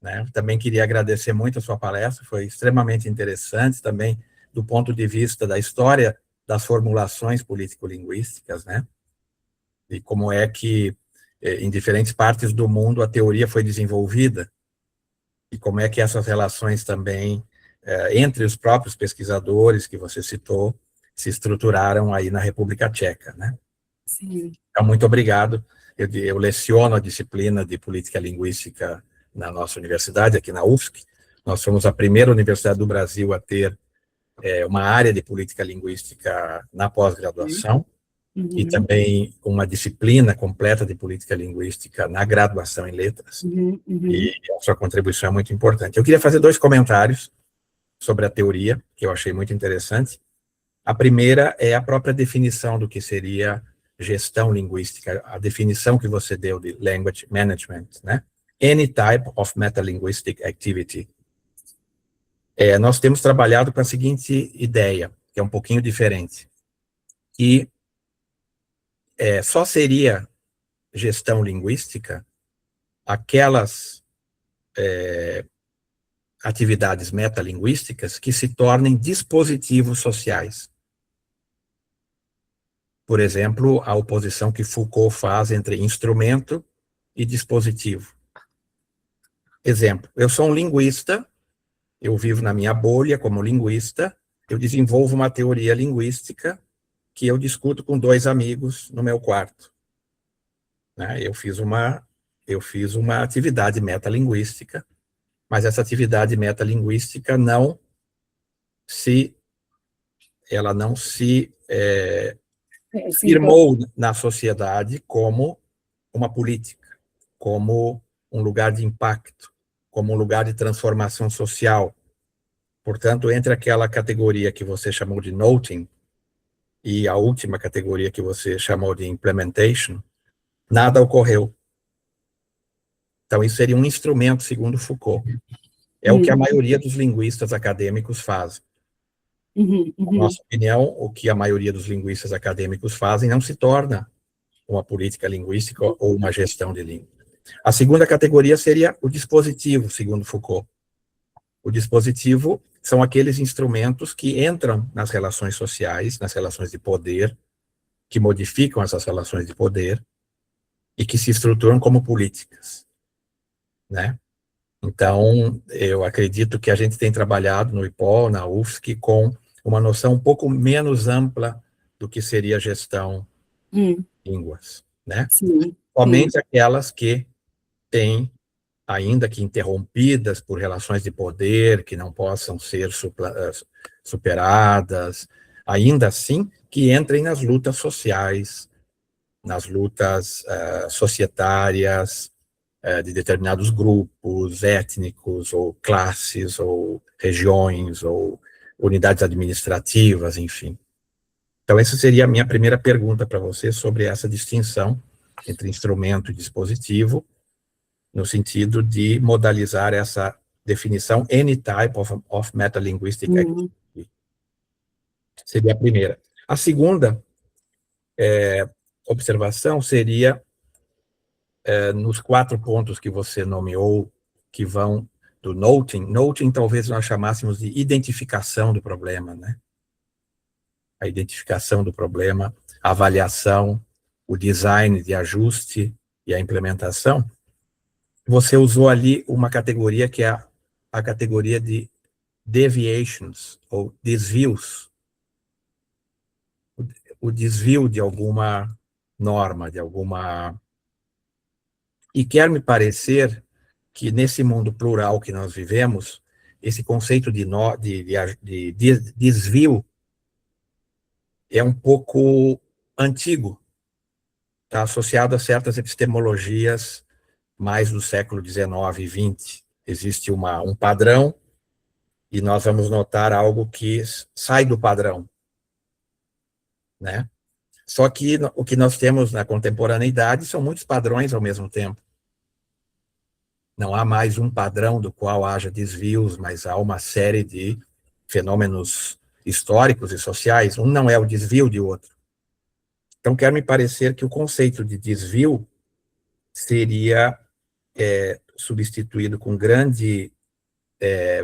Speaker 2: né? Também queria agradecer muito a sua palestra, foi extremamente interessante também do ponto de vista da história das formulações político-linguísticas, né? E como é que, em diferentes partes do mundo, a teoria foi desenvolvida, e como é que essas relações também, entre os próprios pesquisadores que você citou, se estruturaram aí na República Tcheca, né?
Speaker 3: Sim.
Speaker 2: Então, muito obrigado. Eu leciono a disciplina de política linguística na nossa universidade, aqui na UFSC. Nós somos a primeira universidade do Brasil a ter uma área de política linguística na pós-graduação, e também uma disciplina completa de política linguística na graduação em letras, e a sua contribuição é muito importante. Eu queria fazer 2 comentários sobre a teoria, que eu achei muito interessante. A primeira é a própria definição do que seria gestão linguística, a definição que você deu de language management, né? Any type of metalinguistic activity. Nós temos trabalhado com a seguinte ideia, que é um pouquinho diferente, que só seria gestão linguística aquelas atividades metalinguísticas que se tornem dispositivos sociais. Por exemplo, a oposição que Foucault faz entre instrumento e dispositivo. Exemplo, eu sou um linguista, eu vivo na minha bolha como linguista, eu desenvolvo uma teoria linguística que eu discuto com 2 amigos no meu quarto, né? Eu fiz uma atividade metalinguística, mas essa atividade metalinguística ela não se firmou na sociedade como uma política, como um lugar de impacto, como um lugar de transformação social. Portanto, entre aquela categoria que você chamou de noting e a última categoria que você chamou de implementation, nada ocorreu. Então, isso seria um instrumento, segundo Foucault. É o que a maioria dos linguistas acadêmicos fazem. Na nossa opinião, o que a maioria dos linguistas acadêmicos fazem não se torna uma política linguística ou uma gestão de língua. A segunda categoria seria o dispositivo, segundo Foucault. O dispositivo são aqueles instrumentos que entram nas relações sociais, nas relações de poder, que modificam essas relações de poder e que se estruturam como políticas, né? Então, eu acredito que a gente tem trabalhado no IPOL, na UFSC, com uma noção um pouco menos ampla do que seria a gestão de línguas, né? Somente aquelas que têm, ainda que interrompidas por relações de poder, que não possam ser superadas, ainda assim que entrem nas lutas sociais, nas lutas societárias, de determinados grupos étnicos, ou classes, ou regiões, ou unidades administrativas, enfim. Então, essa seria a minha primeira pergunta para você sobre essa distinção entre instrumento e dispositivo, no sentido de modalizar essa definição, any type of metalinguistic activity. Seria a primeira. A segunda observação seria nos 4 pontos que você nomeou, que vão do noting. Noting talvez nós chamássemos de identificação do problema, né? A identificação do problema, a avaliação, o design de ajuste e a implementação. Você usou ali uma categoria que é a categoria de deviations, ou desvios. O desvio de alguma norma, de alguma... E quer me parecer que nesse mundo plural que nós vivemos, esse conceito de desvio é um pouco antigo, está associado a certas epistemologias mais do século XIX e XX. Existe um padrão, e nós vamos notar algo que sai do padrão, né? Só que o que nós temos na contemporaneidade são muitos padrões ao mesmo tempo, Não há mais um padrão do qual haja desvios, mas há uma série de fenômenos históricos e sociais. Um não é o desvio de outro. Então, quer me parecer que o conceito de desvio seria substituído com grande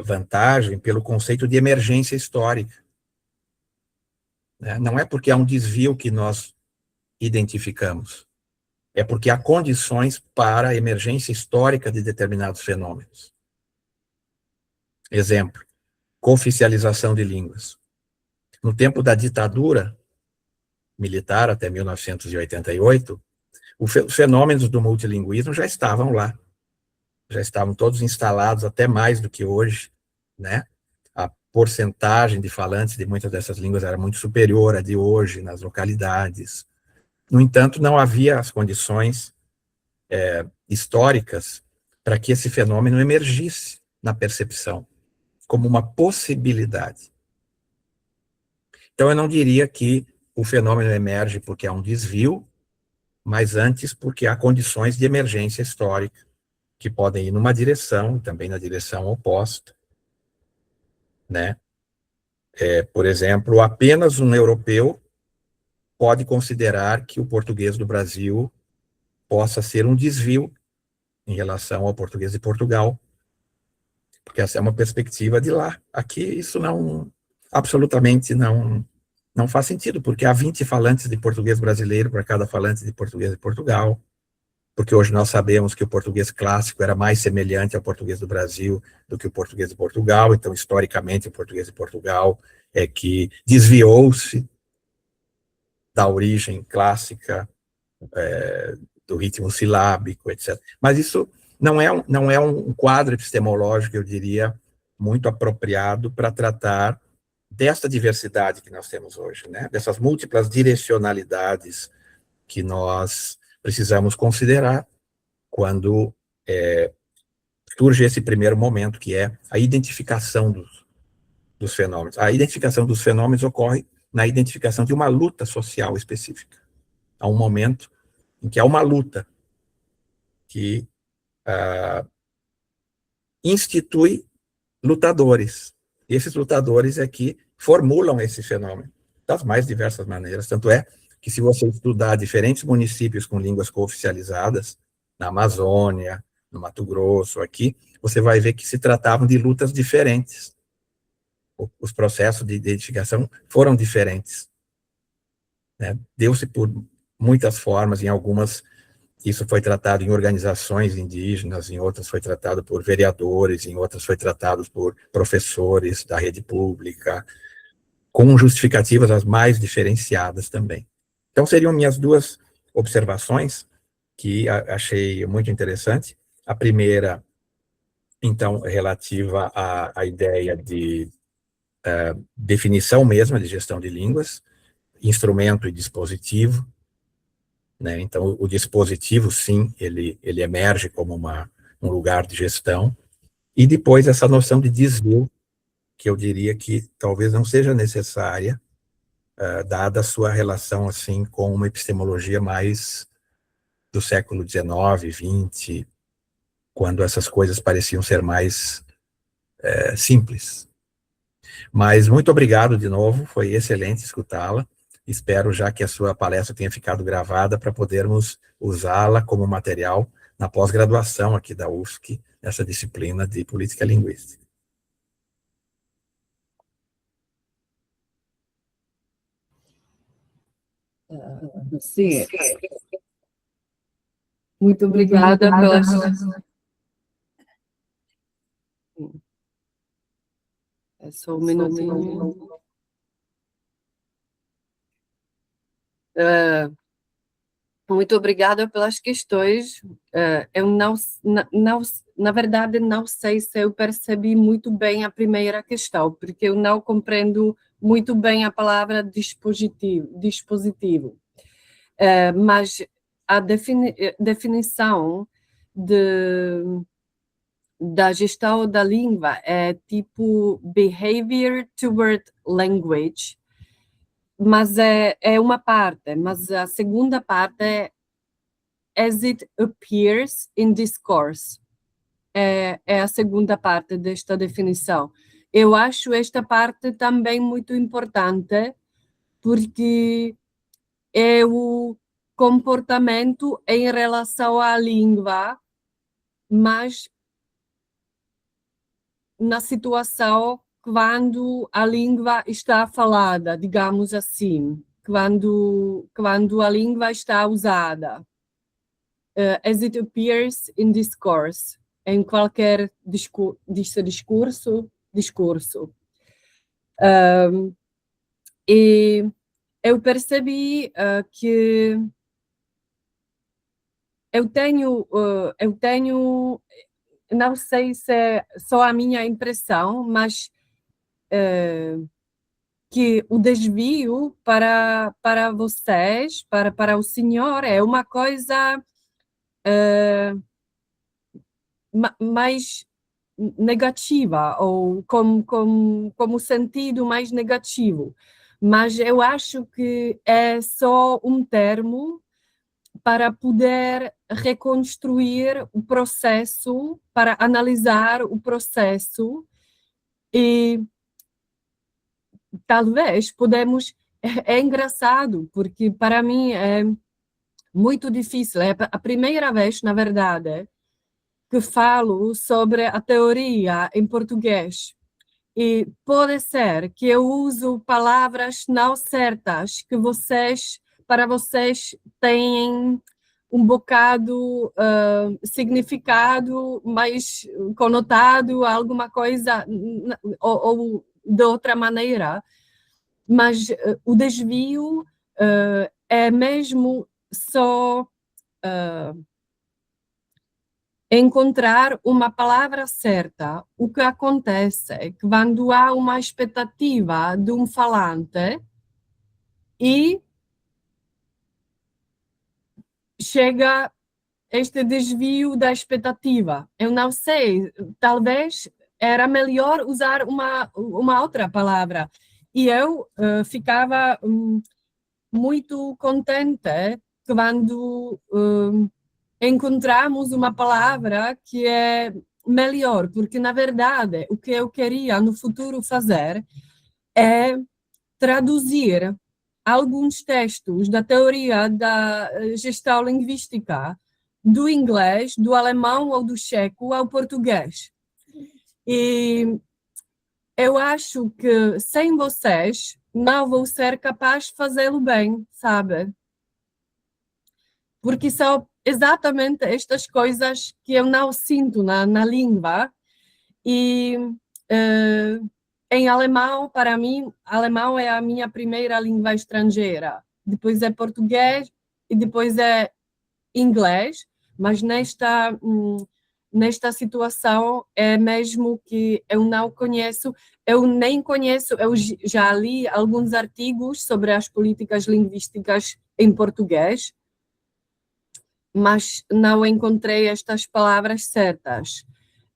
Speaker 2: vantagem pelo conceito de emergência histórica. Né? Não é porque há um desvio que nós identificamos, é porque há condições para a emergência histórica de determinados fenômenos. Exemplo, cooficialização de línguas. No tempo da ditadura militar, até 1988, os fenômenos do multilinguismo já estavam lá. Já estavam todos instalados, até mais do que hoje, né? A porcentagem de falantes de muitas dessas línguas era muito superior à de hoje nas localidades. No entanto, não havia as condições históricas para que esse fenômeno emergisse na percepção, como uma possibilidade. Então, eu não diria que o fenômeno emerge porque há um desvio, mas antes porque há condições de emergência histórica, que podem ir numa direção e também na direção oposta, né? Por exemplo, apenas um europeu pode considerar que o português do Brasil possa ser um desvio em relação ao português de Portugal, porque essa é uma perspectiva de lá. Aqui isso absolutamente não faz sentido, porque há 20 falantes de português brasileiro para cada falante de português de Portugal, porque hoje nós sabemos que o português clássico era mais semelhante ao português do Brasil do que o português de Portugal, então, historicamente, o português de Portugal é que desviou-se da origem clássica, do ritmo silábico, etc. Mas isso não é um quadro epistemológico, eu diria, muito apropriado para tratar desta diversidade que nós temos hoje, né? Dessas múltiplas direcionalidades que nós precisamos considerar quando surge esse primeiro momento, que é a identificação dos fenômenos. A identificação dos fenômenos ocorre na identificação de uma luta social específica. Há um momento em que há uma luta que institui lutadores. E esses lutadores é que formulam esse fenômeno das mais diversas maneiras. Tanto é que, se você estudar diferentes municípios com línguas cooficializadas, na Amazônia, no Mato Grosso, aqui, você vai ver que se tratavam de lutas diferentes. Os processos de identificação foram diferentes. Né? Deu-se por muitas formas, em algumas isso foi tratado em organizações indígenas, em outras foi tratado por vereadores, em outras foi tratado por professores da rede pública, com justificativas as mais diferenciadas também. Então, seriam minhas duas observações, que achei muito interessante. A primeira, então, relativa à ideia de definição mesma de gestão de línguas, instrumento e dispositivo, né? Então, o dispositivo, sim, ele emerge como um lugar de gestão, e depois essa noção de desvio, que eu diria que talvez não seja necessária, dada a sua relação, assim, com uma epistemologia mais do século XIX, XX, quando essas coisas pareciam ser mais simples. Mas muito obrigado de novo, foi excelente escutá-la. Espero já que a sua palestra tenha ficado gravada para podermos usá-la como material na pós-graduação aqui da UFSC, nessa disciplina de política linguística.
Speaker 3: Sim. Muito obrigada pela... É só um minutinho. Muito obrigada pelas questões. Eu na verdade, não sei se eu percebi muito bem a primeira questão, porque eu não compreendo muito bem a palavra dispositivo. Mas a definição da gestão da língua é tipo behavior toward language, mas é uma parte, mas a segunda parte é as it appears in discourse. é a segunda parte desta definição. Eu acho esta parte também muito importante, porque é o comportamento em relação à língua, mas na situação quando a língua está falada, digamos assim, quando a língua está usada. As it appears in discourse, em qualquer discurso. E eu percebi que eu tenho, não sei se é só a minha impressão, mas que o desvio para vocês, para o senhor, é uma coisa mais negativa, ou como sentido mais negativo. Mas eu acho que é só um termo para poder reconstruir o processo, para analisar o processo, e talvez podemos... É engraçado, porque para mim é muito difícil. É a primeira vez, na verdade, que falo sobre a teoria em português. E pode ser que eu uso palavras não certas, que para vocês têm um bocado significado mais conotado, alguma coisa, ou de outra maneira. Mas o desvio é mesmo só encontrar uma palavra certa. O que acontece é que quando há uma expectativa de um falante e chega este desvio da expectativa. Eu não sei, talvez era melhor usar uma outra palavra. E eu ficava muito contente quando encontramos uma palavra que é melhor, porque, na verdade, o que eu queria no futuro fazer é traduzir alguns textos da teoria da gestão linguística do inglês, do alemão ou do checo ao português. E eu acho que sem vocês não vou ser capaz de fazê-lo bem, sabe? Porque são exatamente estas coisas que eu não sinto na língua. E em alemão, para mim, alemão é a minha primeira língua estrangeira. Depois é português e depois é inglês. Mas nesta situação é mesmo que eu não conheço, eu nem conheço, eu já li alguns artigos sobre as políticas linguísticas em português, mas não encontrei estas palavras certas.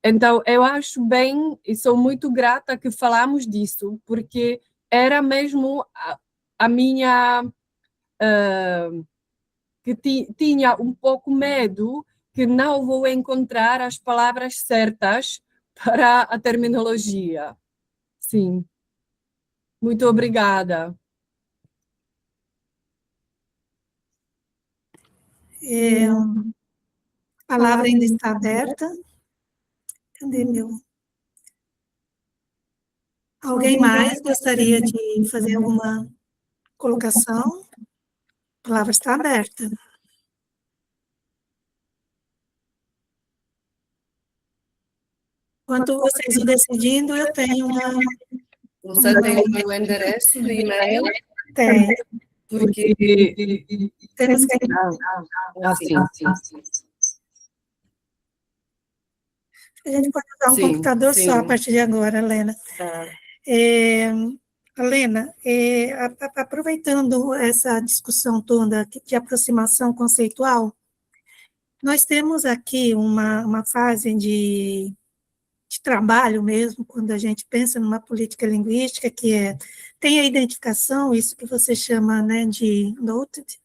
Speaker 3: Então, eu acho bem, e sou muito grata que falamos disso, porque era mesmo a minha... que tinha um pouco medo que não vou encontrar as palavras certas para a terminologia. Sim. Muito obrigada.
Speaker 1: A palavra ainda está aberta. Cadê meu? Alguém mais gostaria de fazer alguma colocação? A palavra está aberta. Enquanto vocês vão decidindo, eu tenho uma...
Speaker 3: Você tem o meu endereço de e-mail?
Speaker 1: Tem.
Speaker 3: Porque...
Speaker 1: Temos que...
Speaker 3: sim.
Speaker 1: A gente pode usar um computador só a partir de agora, Helena. Helena, aproveitando essa discussão toda de aproximação conceitual, nós temos aqui uma fase de trabalho mesmo, quando a gente pensa numa política linguística, que tem a identificação, isso que você chama, né, de noted,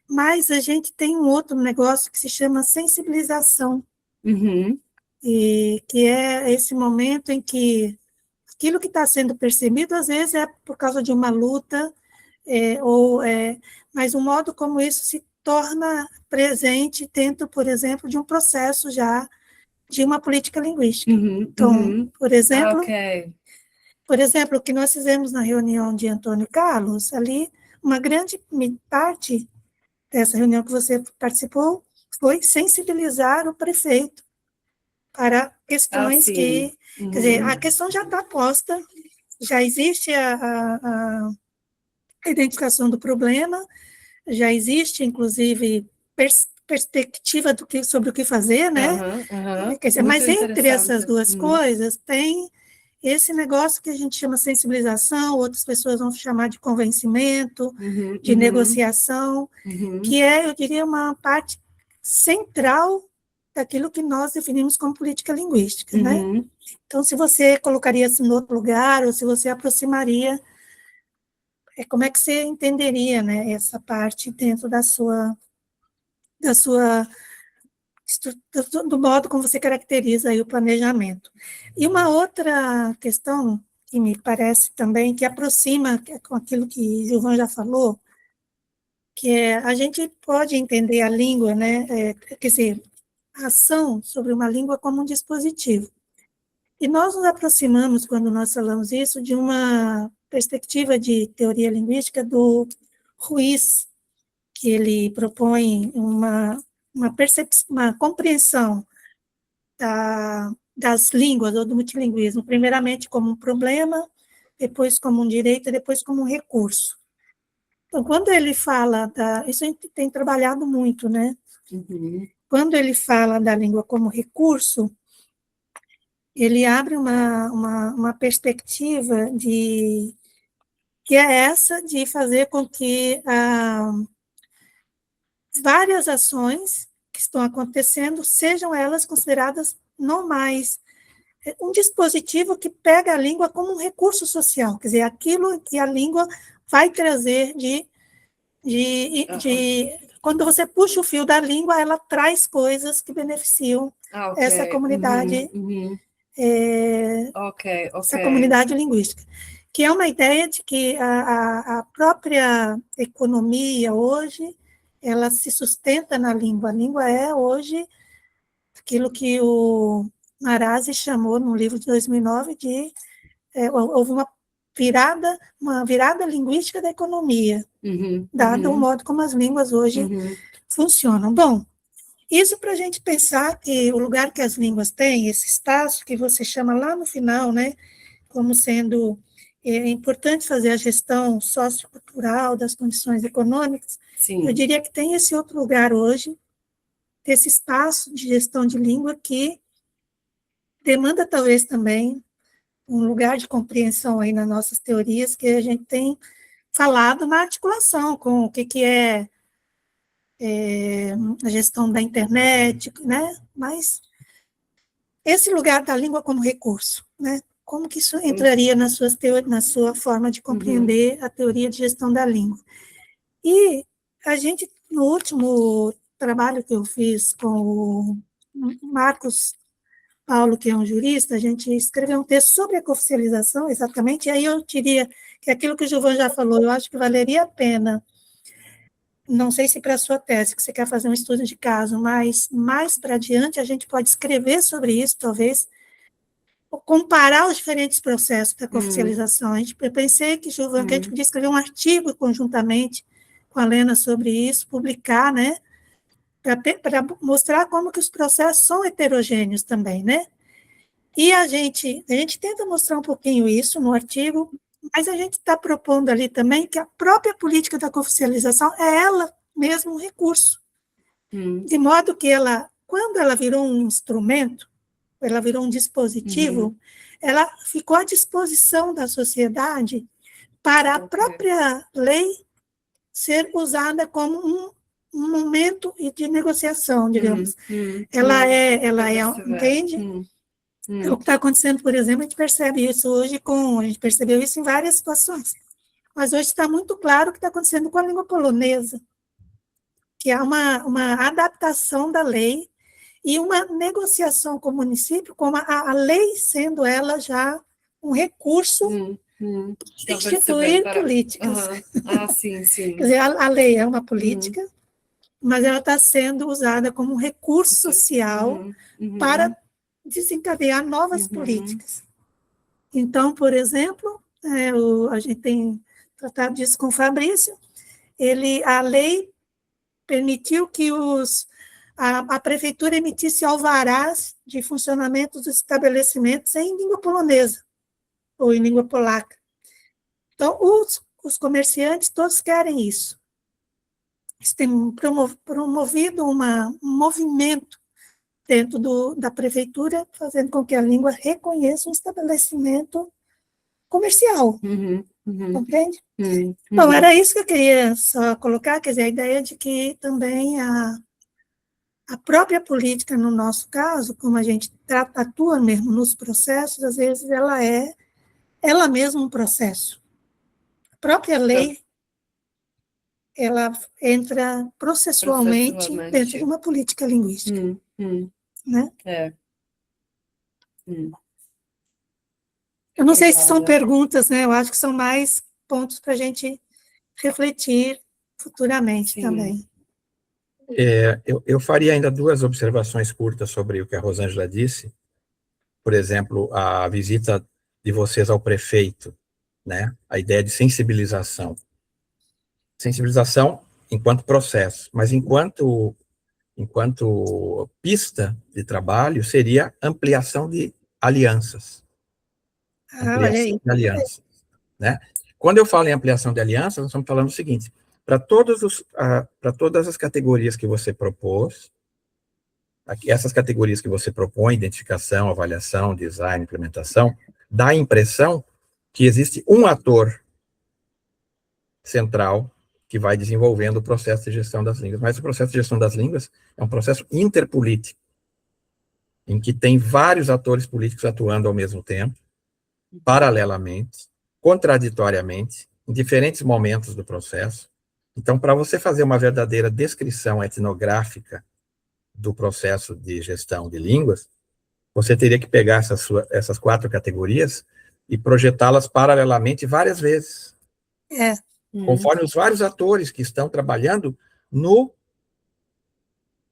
Speaker 1: mas a gente tem um outro negócio que se chama sensibilização.
Speaker 3: Uhum.
Speaker 1: e que é esse momento em que aquilo que está sendo percebido, às vezes, é por causa de uma luta, mas o modo como isso se torna presente dentro, por exemplo, de um processo já de uma política linguística. Então, por exemplo, o que nós fizemos na reunião de Antônio Carlos, ali, uma grande parte dessa reunião que você participou foi sensibilizar o prefeito para questões que... Quer dizer, a questão já está posta, já existe a identificação do problema, já existe, inclusive, perspectiva sobre o que fazer, né? Quer dizer, mas entre essas duas coisas tem esse negócio que a gente chama sensibilização, outras pessoas vão chamar de convencimento, de negociação, que é, eu diria, uma parte central daquilo que nós definimos como política linguística, né? Então, se você colocaria isso em outro lugar, ou se você aproximaria, como é que você entenderia, né, essa parte dentro do modo como você caracteriza aí o planejamento. E uma outra questão que me parece também, que aproxima com aquilo que Gilvan já falou, que é a gente pode entender a língua, né, quer dizer, a ação sobre uma língua como um dispositivo. E nós nos aproximamos, quando nós falamos isso, de uma perspectiva de teoria linguística do Ruiz, que ele propõe uma compreensão das línguas, ou do multilinguismo, primeiramente como um problema, depois como um direito, e depois como um recurso. Então, quando ele fala isso a gente tem trabalhado muito, né? Quando ele fala da língua como recurso, ele abre uma perspectiva que é essa de fazer com que várias ações que estão acontecendo sejam elas consideradas normais. Um dispositivo que pega a língua como um recurso social, quer dizer, aquilo que a língua vai trazer quando você puxa o fio da língua, ela traz coisas que beneficiam essa comunidade, essa comunidade linguística, que é uma ideia de que a própria economia hoje, ela se sustenta na língua. A língua é hoje aquilo que o Marazzi chamou no livro de 2009 de houve uma virada linguística da economia, dado o modo como as línguas hoje funcionam. Bom, isso para a gente pensar que o lugar que as línguas têm, esse espaço que você chama lá no final, né, como sendo importante fazer a gestão sociocultural das condições econômicas,
Speaker 3: Sim.
Speaker 1: Eu diria que tem esse outro lugar hoje, esse espaço de gestão de língua que demanda talvez também um lugar de compreensão aí nas nossas teorias que a gente tem falado na articulação com o que é a gestão da internet, né? Mas esse lugar da língua como recurso, né? Como que isso entraria na sua forma de compreender a teoria de gestão da língua? E a gente, no último trabalho que eu fiz com o Marcos Paulo, que é um jurista, a gente escreveu um texto sobre a cooficialização, exatamente, e aí eu diria que aquilo que o Gilvan já falou, eu acho que valeria a pena, não sei se para a sua tese, que você quer fazer um estudo de caso, mas mais para adiante a gente pode escrever sobre isso, talvez, comparar os diferentes processos da cooficialização. Eu pensei que, Gilvan, que a gente podia escrever um artigo conjuntamente com a Lena sobre isso, publicar, né, para mostrar como que os processos são heterogêneos também, né? E a gente tenta mostrar um pouquinho isso no artigo, mas a gente está propondo ali também que a própria política da cooficialização é ela mesma um recurso, de modo que ela, quando ela virou um instrumento, ela virou um dispositivo, ela ficou à disposição da sociedade para a própria lei ser usada como um momento de negociação, digamos. Ela entende? O que está acontecendo, por exemplo, a gente percebe isso hoje a gente percebeu isso em várias situações, mas hoje está muito claro o que está acontecendo com a língua polonesa, que há uma adaptação da lei, e uma negociação com o município, como a lei sendo ela já um recurso de instituir políticas.
Speaker 3: Sim, sim.
Speaker 1: Quer dizer, a lei é uma política, mas ela está sendo usada como um recurso social para desencadear novas políticas. Então, por exemplo, a gente tem tratado disso com o Fabrício, a lei permitiu que a prefeitura emitisse alvarás de funcionamento dos estabelecimentos em língua polonesa ou em língua polaca. Então, os comerciantes todos querem isso. Eles têm promovido um movimento dentro da prefeitura, fazendo com que a língua reconheça um estabelecimento comercial. Compreende? Bom, era isso que eu queria só colocar, quer dizer, a ideia de que também a própria política, no nosso caso, como a gente atua mesmo nos processos, às vezes ela é ela mesma um processo. A própria lei, ela entra processualmente dentro de uma política linguística. Né? Eu não sei se são perguntas, né? Eu acho que são mais pontos para a gente refletir futuramente também.
Speaker 2: Eu faria ainda 2 observações curtas sobre o que a Rosângela disse. Por exemplo, a visita de vocês ao prefeito, né? A ideia de sensibilização. Sensibilização enquanto processo, mas enquanto pista de trabalho, seria ampliação de alianças. Ampliação de alianças, né? Quando eu falo em ampliação de alianças, nós estamos falando o seguinte: para todas as categorias que você propôs, essas categorias que você propõe, identificação, avaliação, design, implementação, dá a impressão que existe um ator central que vai desenvolvendo o processo de gestão das línguas. Mas o processo de gestão das línguas é um processo interpolítico, em que tem vários atores políticos atuando ao mesmo tempo, paralelamente, contraditoriamente, em diferentes momentos do processo. Então, para você fazer uma verdadeira descrição etnográfica do processo de gestão de línguas, você teria que pegar essas 4 categorias e projetá-las paralelamente várias vezes. Conforme os vários atores que estão trabalhando no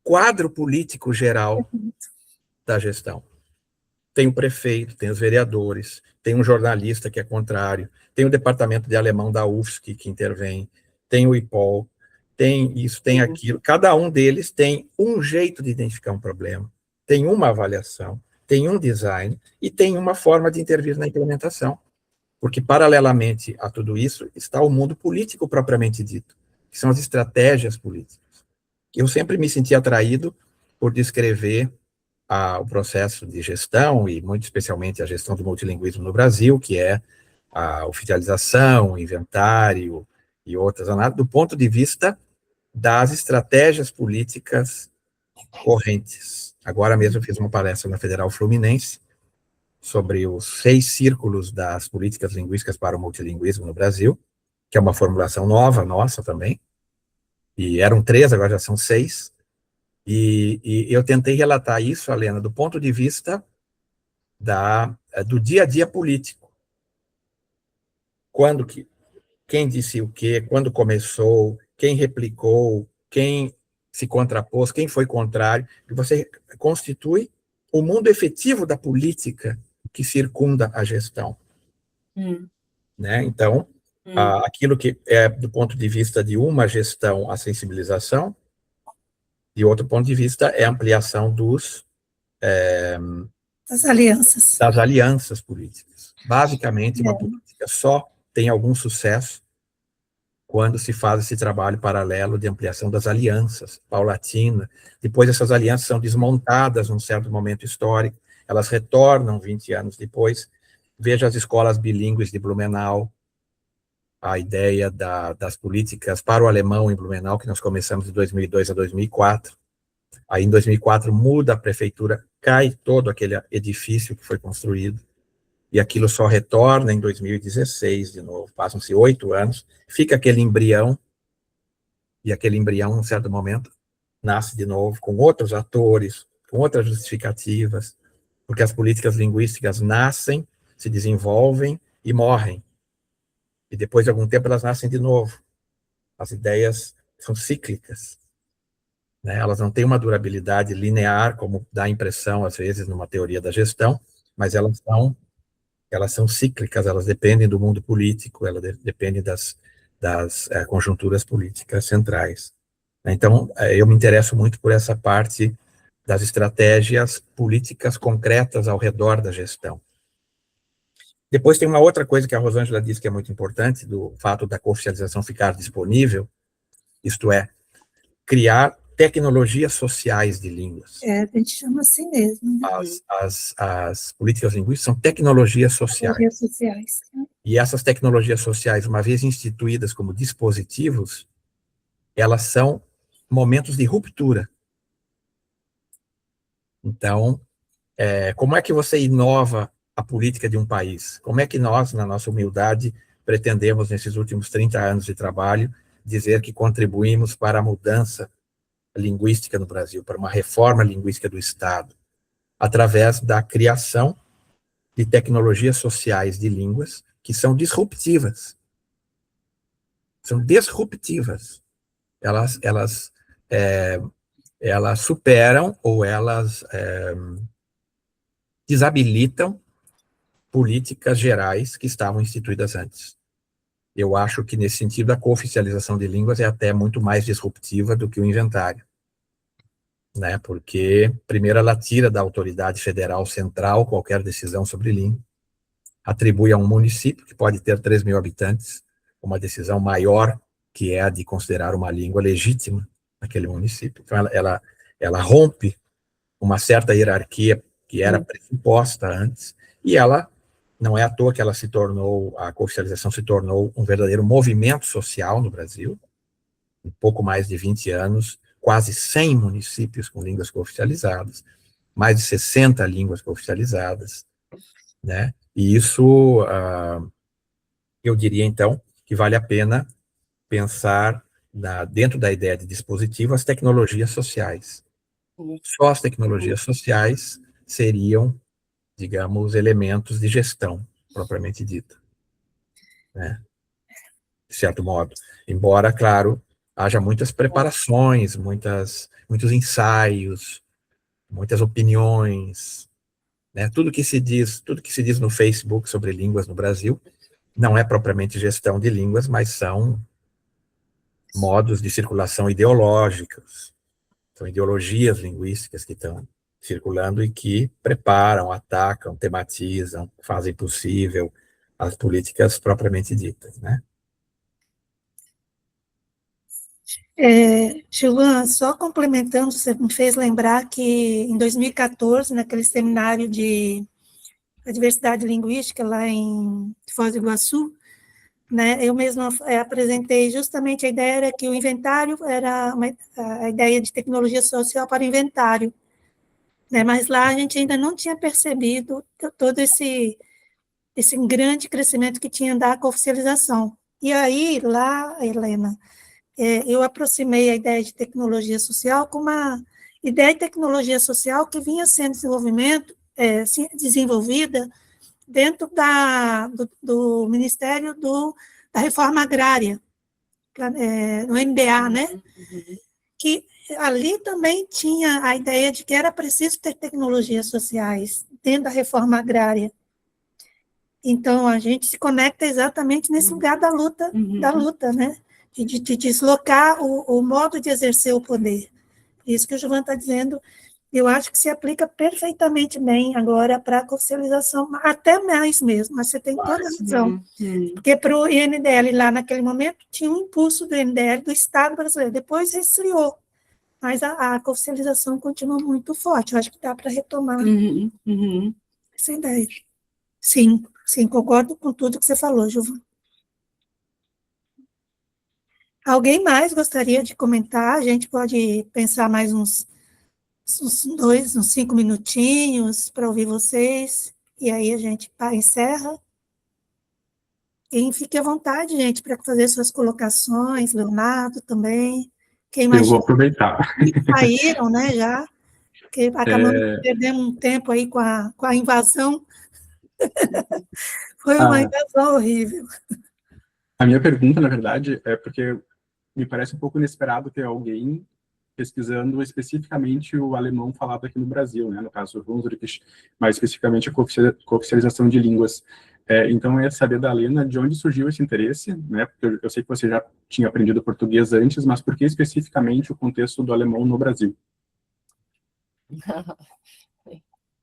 Speaker 2: quadro político geral da gestão. Tem o prefeito, tem os vereadores, tem um jornalista que é contrário, tem o departamento de alemão da UFSC que intervém, tem o IPOL, tem isso, tem aquilo. Cada um deles tem um jeito de identificar um problema, tem uma avaliação, tem um design e tem uma forma de intervir na implementação. Porque, paralelamente a tudo isso, está o mundo político propriamente dito, que são as estratégias políticas. Eu sempre me senti atraído por descrever o processo de gestão, e muito especialmente a gestão do multilinguismo no Brasil, que é a oficialização, o inventário e outras análises, do ponto de vista das estratégias políticas correntes. Agora mesmo eu fiz uma palestra na Federal Fluminense sobre os 6 círculos das políticas linguísticas para o multilinguismo no Brasil, que é uma formulação nova, nossa também, e eram 3, agora já são 6, e eu tentei relatar isso, Alena, do ponto de vista do dia a dia político. Quem disse o quê, quando começou, quem replicou, quem se contrapôs, quem foi contrário, e você constitui o mundo efetivo da política que circunda a gestão. Né? Então, aquilo que é do ponto de vista de uma gestão, a sensibilização, de outro ponto de vista é a ampliação das alianças políticas. Basicamente, uma política só tem algum sucesso quando se faz esse trabalho paralelo de ampliação das alianças, paulatina. Depois essas alianças são desmontadas num certo momento histórico, elas retornam 20 anos depois. Veja as escolas bilíngues de Blumenau, a ideia das políticas para o alemão em Blumenau, que nós começamos de 2002 a 2004. Aí, em 2004, muda a prefeitura, cai todo aquele edifício que foi construído, e aquilo só retorna em 2016 de novo. Passam-se 8 anos, fica aquele embrião, e aquele embrião, em um certo momento, nasce de novo com outros atores, com outras justificativas, porque as políticas linguísticas nascem, se desenvolvem e morrem. E depois de algum tempo elas nascem de novo. As ideias são cíclicas, né? Elas não têm uma durabilidade linear, como dá a impressão, às vezes, numa teoria da gestão, mas elas são cíclicas, elas dependem do mundo político, elas dependem das conjunturas políticas centrais. Então, eu me interesso muito por essa parte das estratégias políticas concretas ao redor da gestão. Depois tem uma outra coisa que a Rosângela disse que é muito importante, do fato da cooficialização ficar disponível, isto é, criar tecnologias sociais de línguas.
Speaker 1: A gente chama assim mesmo.
Speaker 2: As políticas linguísticas são tecnologias sociais. E essas tecnologias sociais, uma vez instituídas como dispositivos, elas são momentos de ruptura. Então, como é que você inova a política de um país? Como é que nós, na nossa humildade, pretendemos, nesses últimos 30 anos de trabalho, dizer que contribuímos para a mudança linguística no Brasil, para uma reforma linguística do Estado, através da criação de tecnologias sociais de línguas que são disruptivas. São disruptivas. Elas superam ou elas desabilitam políticas gerais que estavam instituídas antes. Eu acho que, nesse sentido, a cooficialização de línguas é até muito mais disruptiva do que o inventário, né? Porque, primeiro, ela tira da autoridade federal central qualquer decisão sobre língua, atribui a um município, que pode ter 3 mil habitantes, uma decisão maior, que é a de considerar uma língua legítima naquele município. Então, ela rompe uma certa hierarquia que era pressuposta antes, e ela, não é à toa que a cooficialização se tornou um verdadeiro movimento social no Brasil, em pouco mais de 20 anos, quase 100 municípios com línguas cooficializadas, mais de 60 línguas cooficializadas, né? E isso, eu diria, então, que vale a pena pensar dentro da ideia de dispositivo as tecnologias sociais. Só as tecnologias sociais seriam, digamos, elementos de gestão, propriamente dita, né? De certo modo. Embora, claro, haja muitas preparações, muitos ensaios, muitas opiniões, né? Tudo que se diz no Facebook sobre línguas no Brasil não é propriamente gestão de línguas, mas são modos de circulação ideológicos, são ideologias linguísticas que estão circulando e que preparam, atacam, tematizam, fazem possível as políticas propriamente ditas, né?
Speaker 1: Gilvan, só complementando, você me fez lembrar que em 2014, naquele seminário de diversidade linguística lá em Foz do Iguaçu, né, eu mesma apresentei justamente a ideia era que o inventário era a ideia de tecnologia social para o inventário, né, mas lá a gente ainda não tinha percebido todo esse grande crescimento que tinha da cooficialização. E aí, lá, Helena, eu aproximei a ideia de tecnologia social com uma ideia de tecnologia social que vinha sendo desenvolvida dentro do Ministério da Reforma Agrária, no MBA, né? Que ali também tinha a ideia de que era preciso ter tecnologias sociais dentro da reforma agrária. Então, a gente se conecta exatamente nesse lugar da luta, né? De deslocar o modo de exercer o poder. Isso que o Gilvan está dizendo, eu acho que se aplica perfeitamente bem agora para a cooficialização, até mais mesmo, mas você tem toda a razão. Porque para o INDL, lá naquele momento, tinha um impulso do INDL, do Estado brasileiro, depois resfriou, mas a cooficialização continua muito forte, eu acho que dá para retomar essa ideia. Sim, concordo com tudo que você falou, Gilvan. Alguém mais gostaria de comentar? A gente pode pensar mais uns 5 minutinhos para ouvir vocês, e aí a gente encerra. E fique à vontade, gente, para fazer suas colocações, Leonardo também. Quem mais?
Speaker 4: Eu vou aproveitar.
Speaker 1: Saíram, né, já. Porque acabamos perdendo um tempo aí com a invasão. Foi uma invasão horrível.
Speaker 4: A minha pergunta, na verdade, é porque me parece um pouco inesperado ter alguém pesquisando especificamente o alemão falado aqui no Brasil, né? No caso, o Hunsrück, mais especificamente a cooficialização de línguas. Então, eu ia saber da Lena de onde surgiu esse interesse, né? Porque eu sei que você já tinha aprendido português antes, mas por que especificamente o contexto do alemão no Brasil?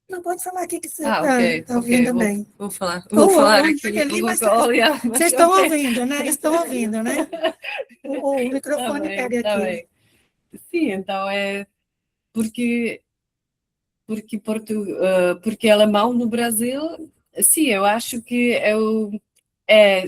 Speaker 1: Não pode falar aqui que você
Speaker 3: ok,
Speaker 1: está ouvindo
Speaker 3: ok,
Speaker 1: bem.
Speaker 3: vou falar aqui.
Speaker 1: Vocês estão ouvindo, né? Estão ouvindo, né? O microfone pega
Speaker 3: tá
Speaker 1: aqui.
Speaker 3: bem. Sim, então porque porque alemão no Brasil, sim, eu acho que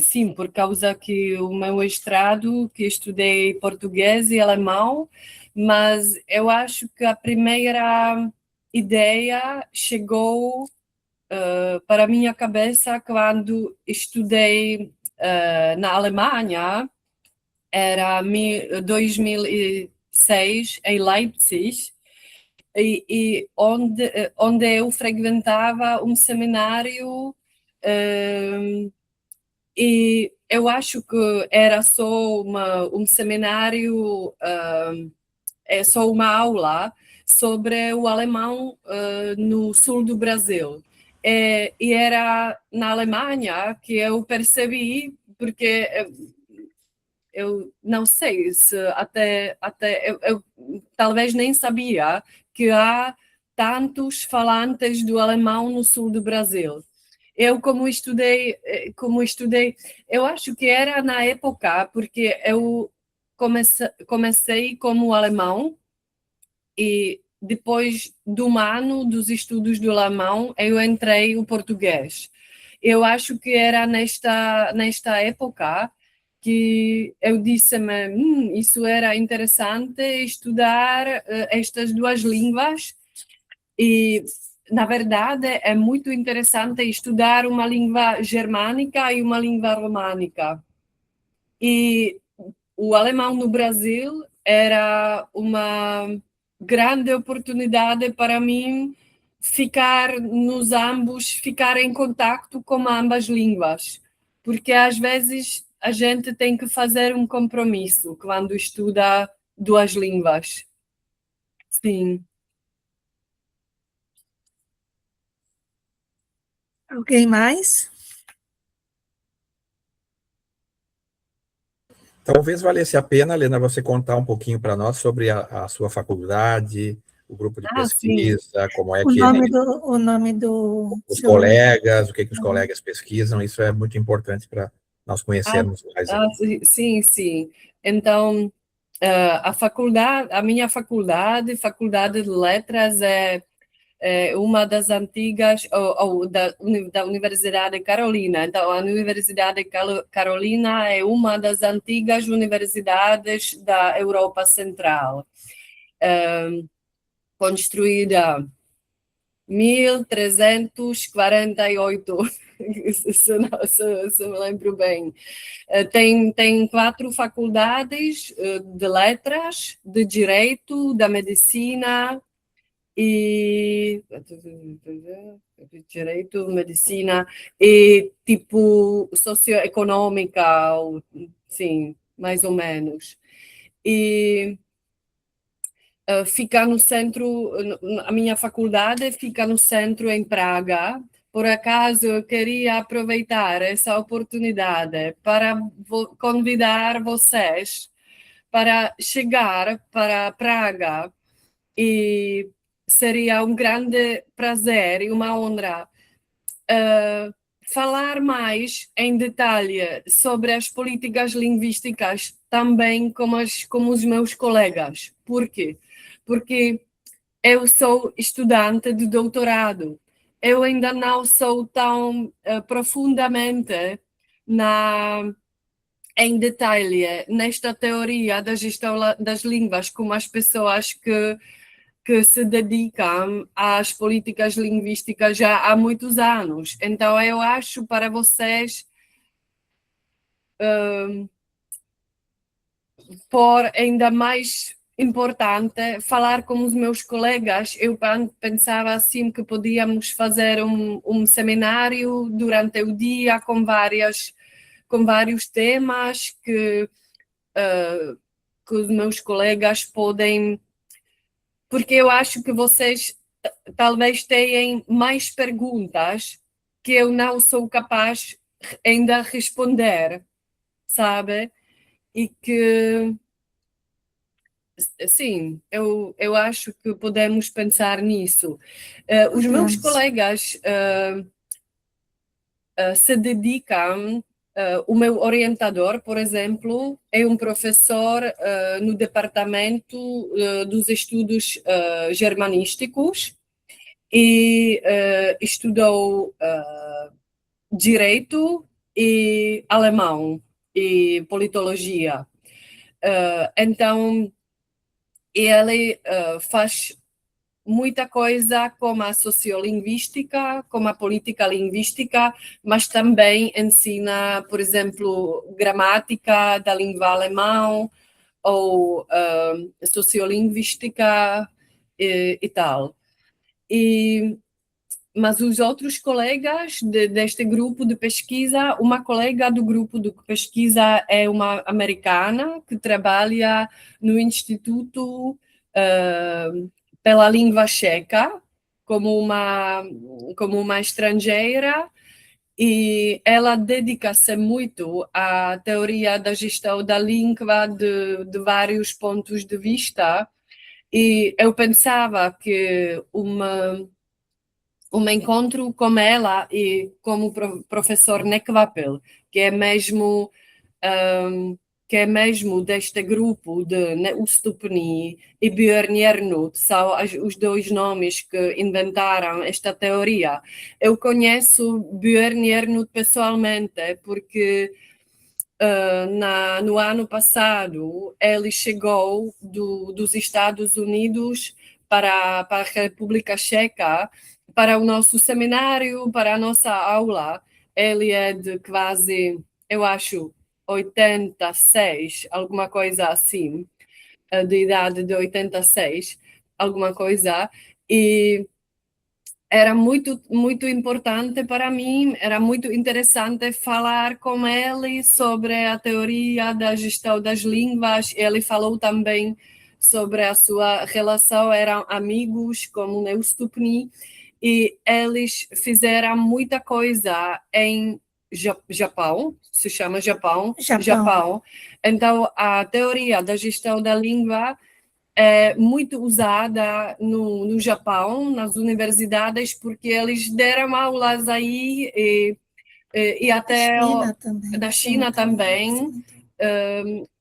Speaker 3: sim, por causa que o meu mestrado, que estudei português e alemão, mas eu acho que a primeira ideia chegou para a minha cabeça quando estudei na Alemanha, era 2006, em Leipzig, e onde eu frequentava um seminário, e eu acho que era só um seminário, é só uma aula sobre o alemão no sul do Brasil. E era na Alemanha que eu percebi, porque eu não sei se até eu talvez nem sabia que há tantos falantes do alemão no sul do Brasil. Eu, como estudei, eu acho que era na época, porque eu comecei como alemão e depois de um ano dos estudos do alemão, eu entrei o português. Eu acho que era nesta época que eu disse-me, isso era interessante estudar estas duas línguas e, na verdade, é muito interessante estudar uma língua germânica e uma língua românica. E o alemão no Brasil era uma grande oportunidade para mim ficar em contato com ambas línguas, porque às vezes a gente tem que fazer um compromisso quando estuda duas línguas. Sim.
Speaker 1: Alguém mais?
Speaker 2: Talvez valesse a pena, Helena, você contar um pouquinho para nós sobre a sua faculdade, o grupo de pesquisa, como é que
Speaker 1: o nome do
Speaker 2: os colegas, o que os colegas pesquisam, isso é muito importante para nós conhecermos mais.
Speaker 3: Sim, sim. Então, a minha Faculdade de Letras, é uma das antigas, da Universidade Carolina. Então, a Universidade Carolina é uma das antigas universidades da Europa Central, construída em 1348, se me lembro bem. Tem 4 faculdades de letras, de direito, da medicina e direito, medicina e tipo socioeconômica, sim, mais ou menos. E fica no centro, a minha faculdade fica no centro em Praga. Por acaso eu queria aproveitar essa oportunidade para convidar vocês para chegar para Praga, e seria um grande prazer e uma honra falar mais em detalhe sobre as políticas linguísticas também como os meus colegas. Por quê? Porque eu sou estudante de doutorado. Eu ainda não sou tão profundamente em detalhe nesta teoria da gestão das línguas como as pessoas que se dedicam às políticas linguísticas já há muitos anos. Então, eu acho para vocês pôr ainda mais importante falar com os meus colegas. Eu pensava assim que podíamos fazer um seminário durante o dia com vários temas que os meus colegas podem... Porque eu acho que vocês talvez tenham mais perguntas que eu não sou capaz ainda de responder, sabe? E que, sim, eu acho que podemos pensar nisso. Os meus colegas se dedicam... o meu orientador, por exemplo, é um professor no departamento dos estudos germanísticos e estudou direito e alemão e politologia. Então, ele faz muita coisa como a sociolinguística, como a política linguística, mas também ensina, por exemplo, gramática da língua alemã ou sociolinguística e tal. Mas os outros colegas deste grupo de pesquisa, uma colega do grupo de pesquisa é uma americana que trabalha no Instituto pela língua checa, como uma estrangeira, e ela dedica-se muito à teoria da gestão da língua de vários pontos de vista, e eu pensava que um encontro com ela e com o professor Nekvapel, que é mesmo deste grupo de Neustupny e Björn Jernut, são os dois nomes que inventaram esta teoria. Eu conheço Björn Jernut pessoalmente, porque no ano passado ele chegou dos Estados Unidos para a República Checa, para o nosso seminário, para a nossa aula. Ele é de quase, eu acho, 86, alguma coisa assim, de idade de 86, alguma coisa, e era muito, muito importante para mim, era muito interessante falar com ele sobre a teoria da gestão das línguas. Ele falou também sobre a sua relação, eram amigos como Neustupny, e eles fizeram muita coisa em Japão, se chama Japão. Então, a teoria da gestão da língua é muito usada no Japão, nas universidades, porque eles deram aulas aí e até na China também.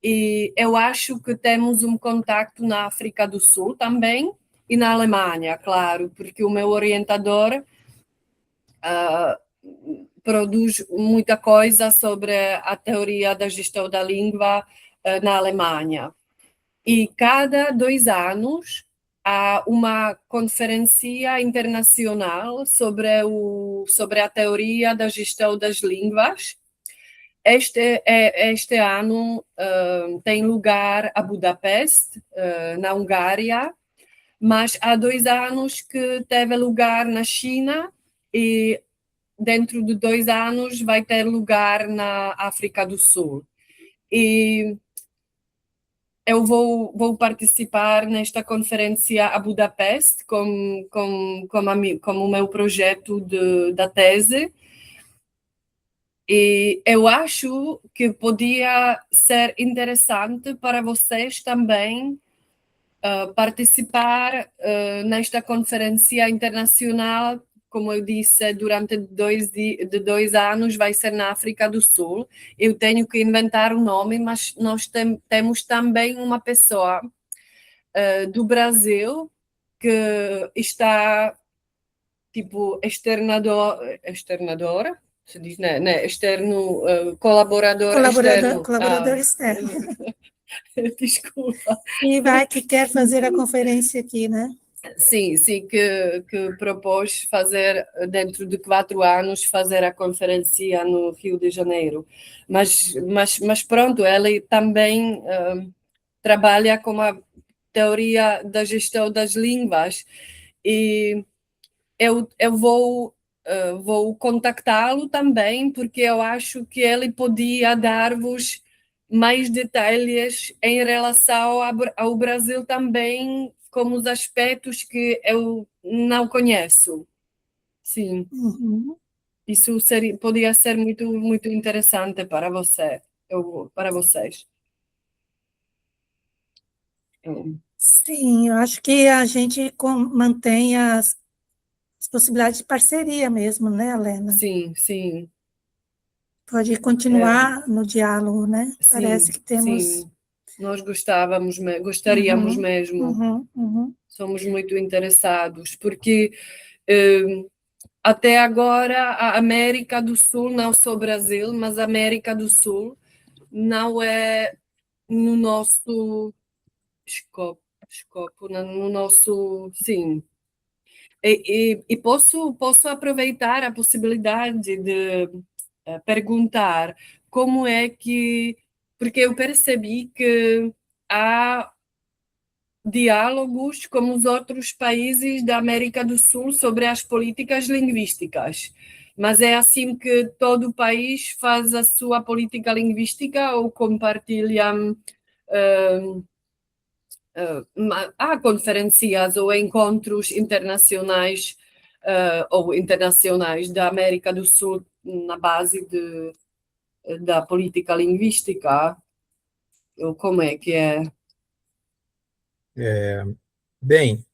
Speaker 3: E eu acho que temos um contato na África do Sul também e na Alemanha, claro, porque o meu orientador produz muita coisa sobre a teoria da gestão da língua na Alemanha. E cada 2 anos há uma conferência internacional sobre a teoria da gestão das línguas. Este ano tem lugar a Budapeste, na Hungária, mas há 2 anos que teve lugar na China e dentro de 2 anos vai ter lugar na África do Sul. E eu vou participar nesta conferência a Budapeste como o meu projeto da tese. E eu acho que podia ser interessante para vocês também participar nesta conferência internacional. Como eu disse, durante 2 anos vai ser na África do Sul. Eu tenho que inventar um nome, mas nós temos também uma pessoa do Brasil que está tipo externador, se diz, né? Externo, colaborador
Speaker 1: externo.
Speaker 3: Desculpa.
Speaker 1: E que quer fazer a conferência aqui, né?
Speaker 3: Sim, que propôs fazer, dentro de 4 anos, fazer a conferência no Rio de Janeiro. Mas pronto, ele também trabalha teoria da gestão das línguas, e eu vou contactá-lo também, porque eu acho que ele podia dar-vos mais detalhes em relação ao Brasil também, como os aspectos que eu não conheço. Sim,
Speaker 1: Uhum.
Speaker 3: isso podia ser muito, muito interessante para você, para vocês.
Speaker 1: Sim, eu acho que a gente mantém as possibilidades de parceria mesmo, né, Helena?
Speaker 3: Sim, sim.
Speaker 1: Pode continuar no diálogo, né? Parece
Speaker 3: Sim,
Speaker 1: que temos...
Speaker 3: sim. Nós gostaríamos
Speaker 1: Uhum,
Speaker 3: mesmo.
Speaker 1: uhum, uhum.
Speaker 3: Somos muito interessados, porque até agora a América do Sul, não só o Brasil, mas a América do Sul não é no nosso escopo, no nosso, sim. E posso aproveitar a possibilidade de perguntar como é que, porque eu percebi que há diálogos com os outros países da América do Sul sobre as políticas linguísticas. Mas é assim que todo país faz a sua política linguística ou compartilham há conferências ou encontros internacionais ou internacionais da América do Sul na base da política linguística? Ou como é que é?
Speaker 2: Bem,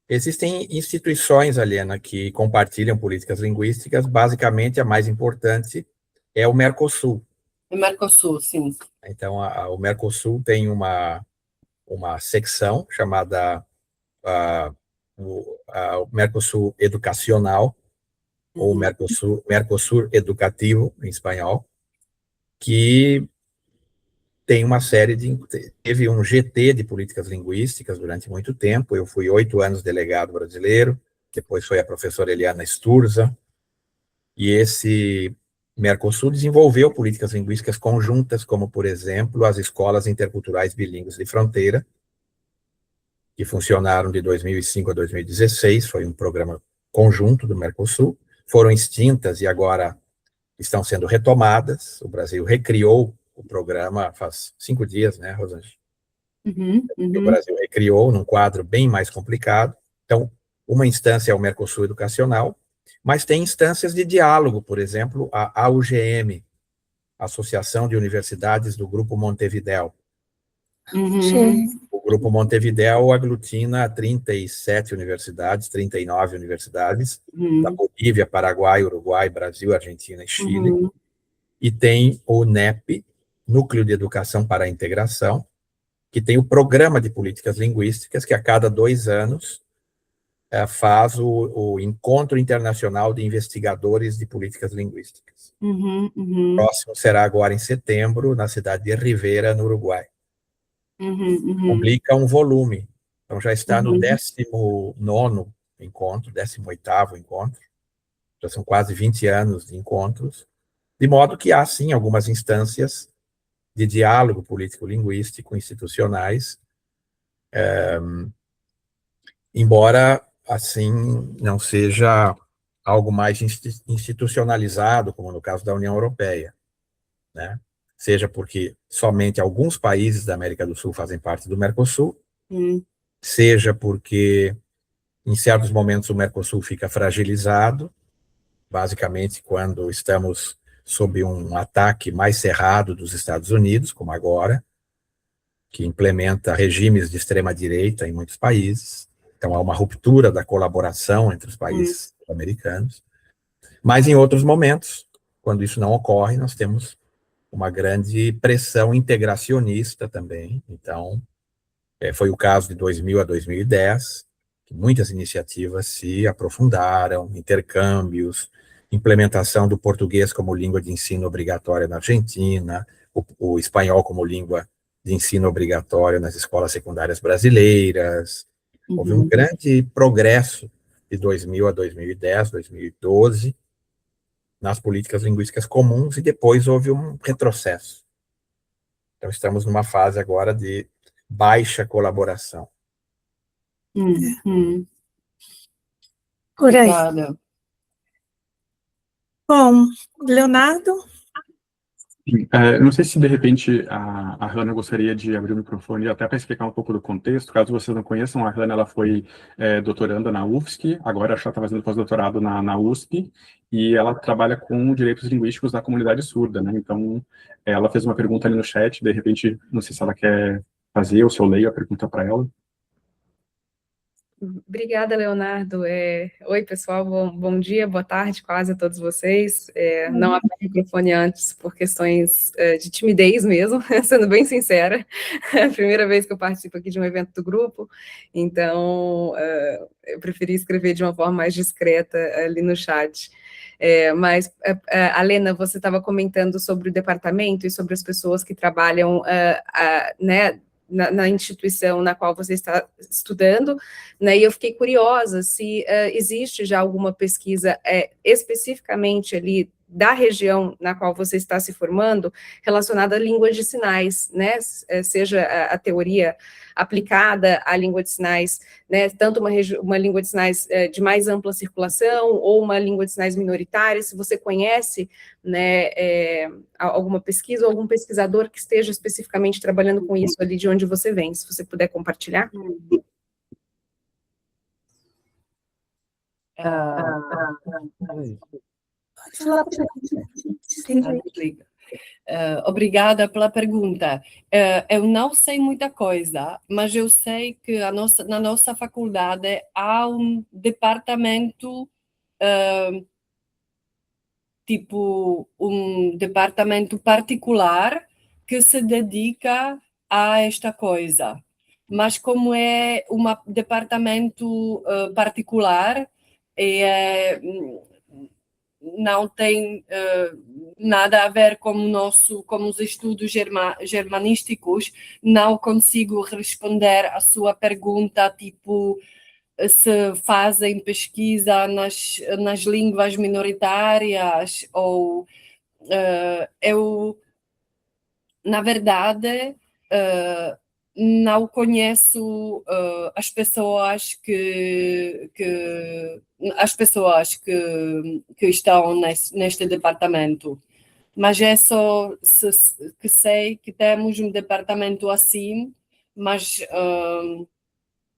Speaker 2: existem instituições, Aliena, que compartilham políticas linguísticas. Basicamente, a mais importante é o Mercosul.
Speaker 3: O Mercosul, sim.
Speaker 2: Então, o Mercosul tem uma secção chamada o Mercosul Educacional, ou Mercosul Educativo, em espanhol, que tem uma série teve um GT de políticas linguísticas durante muito tempo. Eu fui 8 anos delegado brasileiro, depois foi a professora Eliana Sturza, e esse Mercosul desenvolveu políticas linguísticas conjuntas, como, por exemplo, as escolas interculturais bilíngues de fronteira, que funcionaram de 2005 a 2016, foi um programa conjunto do Mercosul, foram extintas e agora estão sendo retomadas. O Brasil recriou o programa faz 5 dias, né, Rosângela? O Brasil recriou num quadro bem mais complicado. Então, uma instância é o Mercosul Educacional, mas tem instâncias de diálogo, por exemplo, a AUGM, Associação de Universidades do Grupo Montevidéu.
Speaker 1: Sim.
Speaker 2: O Grupo Montevidéu aglutina 37 universidades, 39 universidades, da Bolívia, Paraguai, Uruguai, Brasil, Argentina e Chile. E tem o NEP, Núcleo de Educação para a Integração, que tem o Programa de Políticas Linguísticas, que a cada 2 anos faz o Encontro Internacional de Investigadores de Políticas Linguísticas. O próximo será agora em setembro, na cidade de Rivera, no Uruguai. Publica um volume, então já está no 19º encontro, 18º encontro, já são quase 20 anos de encontros, de modo que há, sim, algumas instâncias de diálogo político-linguístico institucionais, embora, assim, não seja algo mais institucionalizado, como no caso da União Europeia, né? Seja porque somente alguns países da América do Sul fazem parte do Mercosul, seja porque, em certos momentos, o Mercosul fica fragilizado, basicamente quando estamos sob um ataque mais cerrado dos Estados Unidos, como agora, que implementa regimes de extrema-direita em muitos países. Então, há uma ruptura da colaboração entre os países americanos. Mas, em outros momentos, quando isso não ocorre, nós temos uma grande pressão integracionista também. Então, foi o caso de 2000 a 2010, que muitas iniciativas se aprofundaram, intercâmbios, implementação do português como língua de ensino obrigatória na Argentina, o espanhol como língua de ensino obrigatório nas escolas secundárias brasileiras. Houve um grande progresso de 2000 a 2010, 2012, nas políticas linguísticas comuns, e depois houve um retrocesso. Então, estamos numa fase agora de baixa colaboração.
Speaker 1: Por aí.
Speaker 3: Obrigada.
Speaker 1: Bom, Leonardo?
Speaker 4: Sim, eu não sei se, de repente, a Hannah gostaria de abrir o microfone até para explicar um pouco do contexto. Caso vocês não conheçam, a Hannah ela foi doutoranda na UFSC, agora ela está fazendo pós-doutorado na USP, e ela trabalha com direitos linguísticos da comunidade surda, né? Então, ela fez uma pergunta ali no chat, de repente, não sei se ela quer fazer ou se eu leio a pergunta para ela.
Speaker 5: Obrigada, Leonardo. Oi, pessoal, bom dia, boa tarde, quase a todos vocês. Não abri o microfone antes por questões de timidez mesmo, sendo bem sincera. É a primeira vez que eu participo aqui de um evento do grupo, então eu preferi escrever de uma forma mais discreta ali no chat. Mas, Alena, você estava comentando sobre o departamento e sobre as pessoas que trabalham, né, na instituição na qual você está estudando, né, e eu fiquei curiosa se existe já alguma pesquisa especificamente ali da região na qual você está se formando, relacionada a línguas de sinais, né, seja a teoria aplicada à língua de sinais, né, tanto uma língua de sinais de mais ampla circulação, ou uma língua de sinais minoritária, se você conhece, né, alguma pesquisa, ou algum pesquisador que esteja especificamente trabalhando com isso ali de onde você vem, se você puder compartilhar.
Speaker 3: Obrigada pela pergunta. Eu não sei muita coisa, mas eu sei que na nossa faculdade há um departamento, tipo um departamento particular que se dedica a esta coisa. Mas como é um departamento particular, não tem nada a ver com os estudos germanísticos, não consigo responder a sua pergunta, tipo, se fazem pesquisa nas línguas minoritárias, ou eu, na verdade, não conheço as pessoas que estão neste departamento, mas é só que sei que temos um departamento assim, mas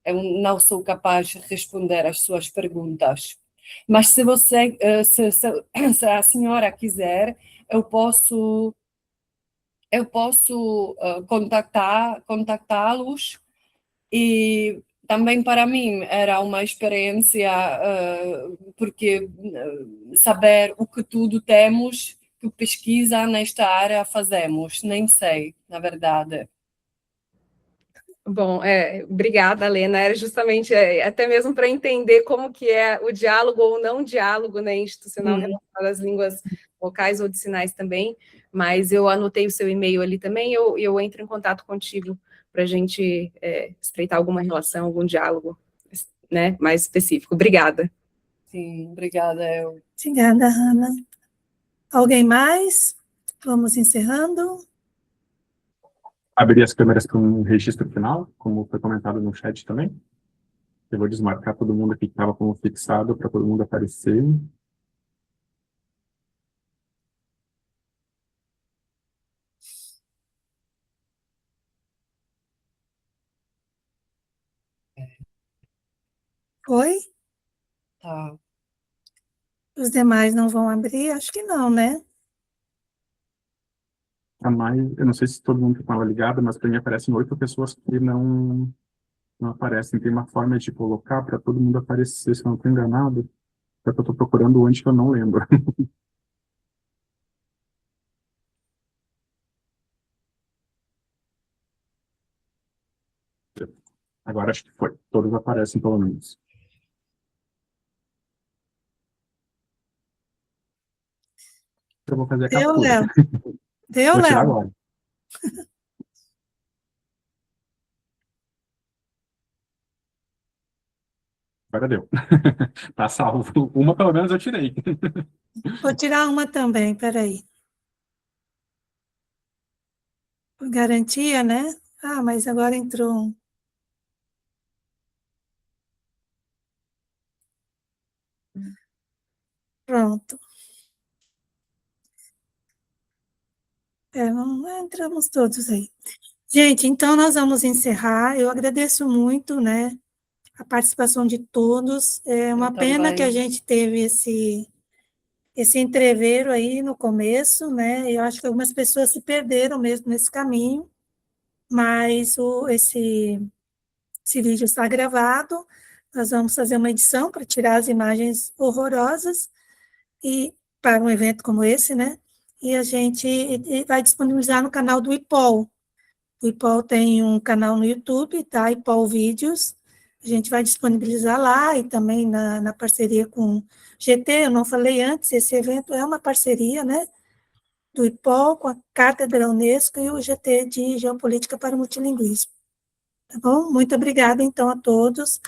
Speaker 3: eu não sou capaz de responder às suas perguntas. Mas se a senhora quiser, eu posso contactá-los, e também para mim era uma experiência, porque saber o que tudo temos, que pesquisa nesta área fazemos, nem sei, na verdade.
Speaker 5: Bom, obrigada, Lena. Era justamente até mesmo para entender como que é o diálogo ou não diálogo, né, institucional relacionado às línguas vocais ou de sinais também, mas eu anotei o seu e-mail ali também, eu entro em contato contigo para a gente estreitar alguma relação, algum diálogo, né, mais específico. Obrigada.
Speaker 3: Sim, obrigada.
Speaker 1: Obrigada, Hannah. Alguém mais? Vamos encerrando.
Speaker 4: Abrir as câmeras para um registro final, como foi comentado no chat também. Eu vou desmarcar todo mundo aqui que estava como fixado para todo mundo aparecer.
Speaker 1: Oi?
Speaker 3: Tá.
Speaker 1: Os demais não vão abrir? Acho que não, né?
Speaker 4: Eu não sei se todo mundo estava ligado, mas para mim aparecem 8 pessoas que não aparecem. Tem uma forma de colocar para todo mundo aparecer, se eu não estou enganado. Só que eu estou procurando onde que eu não lembro. Agora acho que foi. Todos aparecem, pelo menos. Eu vou fazer a
Speaker 1: Deu,
Speaker 4: captura.
Speaker 1: Léo? Deu,
Speaker 4: Vou tirar
Speaker 1: Léo?
Speaker 4: agora. Agora deu. Tá salvo. Uma, pelo menos, eu tirei.
Speaker 1: Vou tirar uma também, peraí. Por garantia, né? Ah, mas agora entrou um. Pronto. Entramos todos aí. Gente, então nós vamos encerrar. Eu agradeço muito, né, a participação de todos. É uma pena que a gente teve esse entreveiro aí no começo, né? Eu acho que algumas pessoas se perderam mesmo nesse caminho, mas esse vídeo está gravado. Nós vamos fazer uma edição para tirar as imagens horrorosas e para um evento como esse, né? E a gente vai disponibilizar no canal do IPOL. O IPOL tem um canal no YouTube, tá? IPOL Vídeos. A gente vai disponibilizar lá e também na parceria com o GT. Eu não falei antes, esse evento é uma parceria, né? Do IPOL com a Cátedra Unesco e o GT de Geopolítica para o Multilinguismo. Tá bom? Muito obrigada, então, a todos.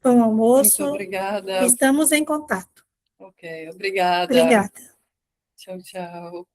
Speaker 1: Bom almoço.
Speaker 3: Muito obrigada.
Speaker 1: Estamos em contato.
Speaker 3: Ok, obrigada.
Speaker 1: Obrigada.
Speaker 3: Tchau, tchau.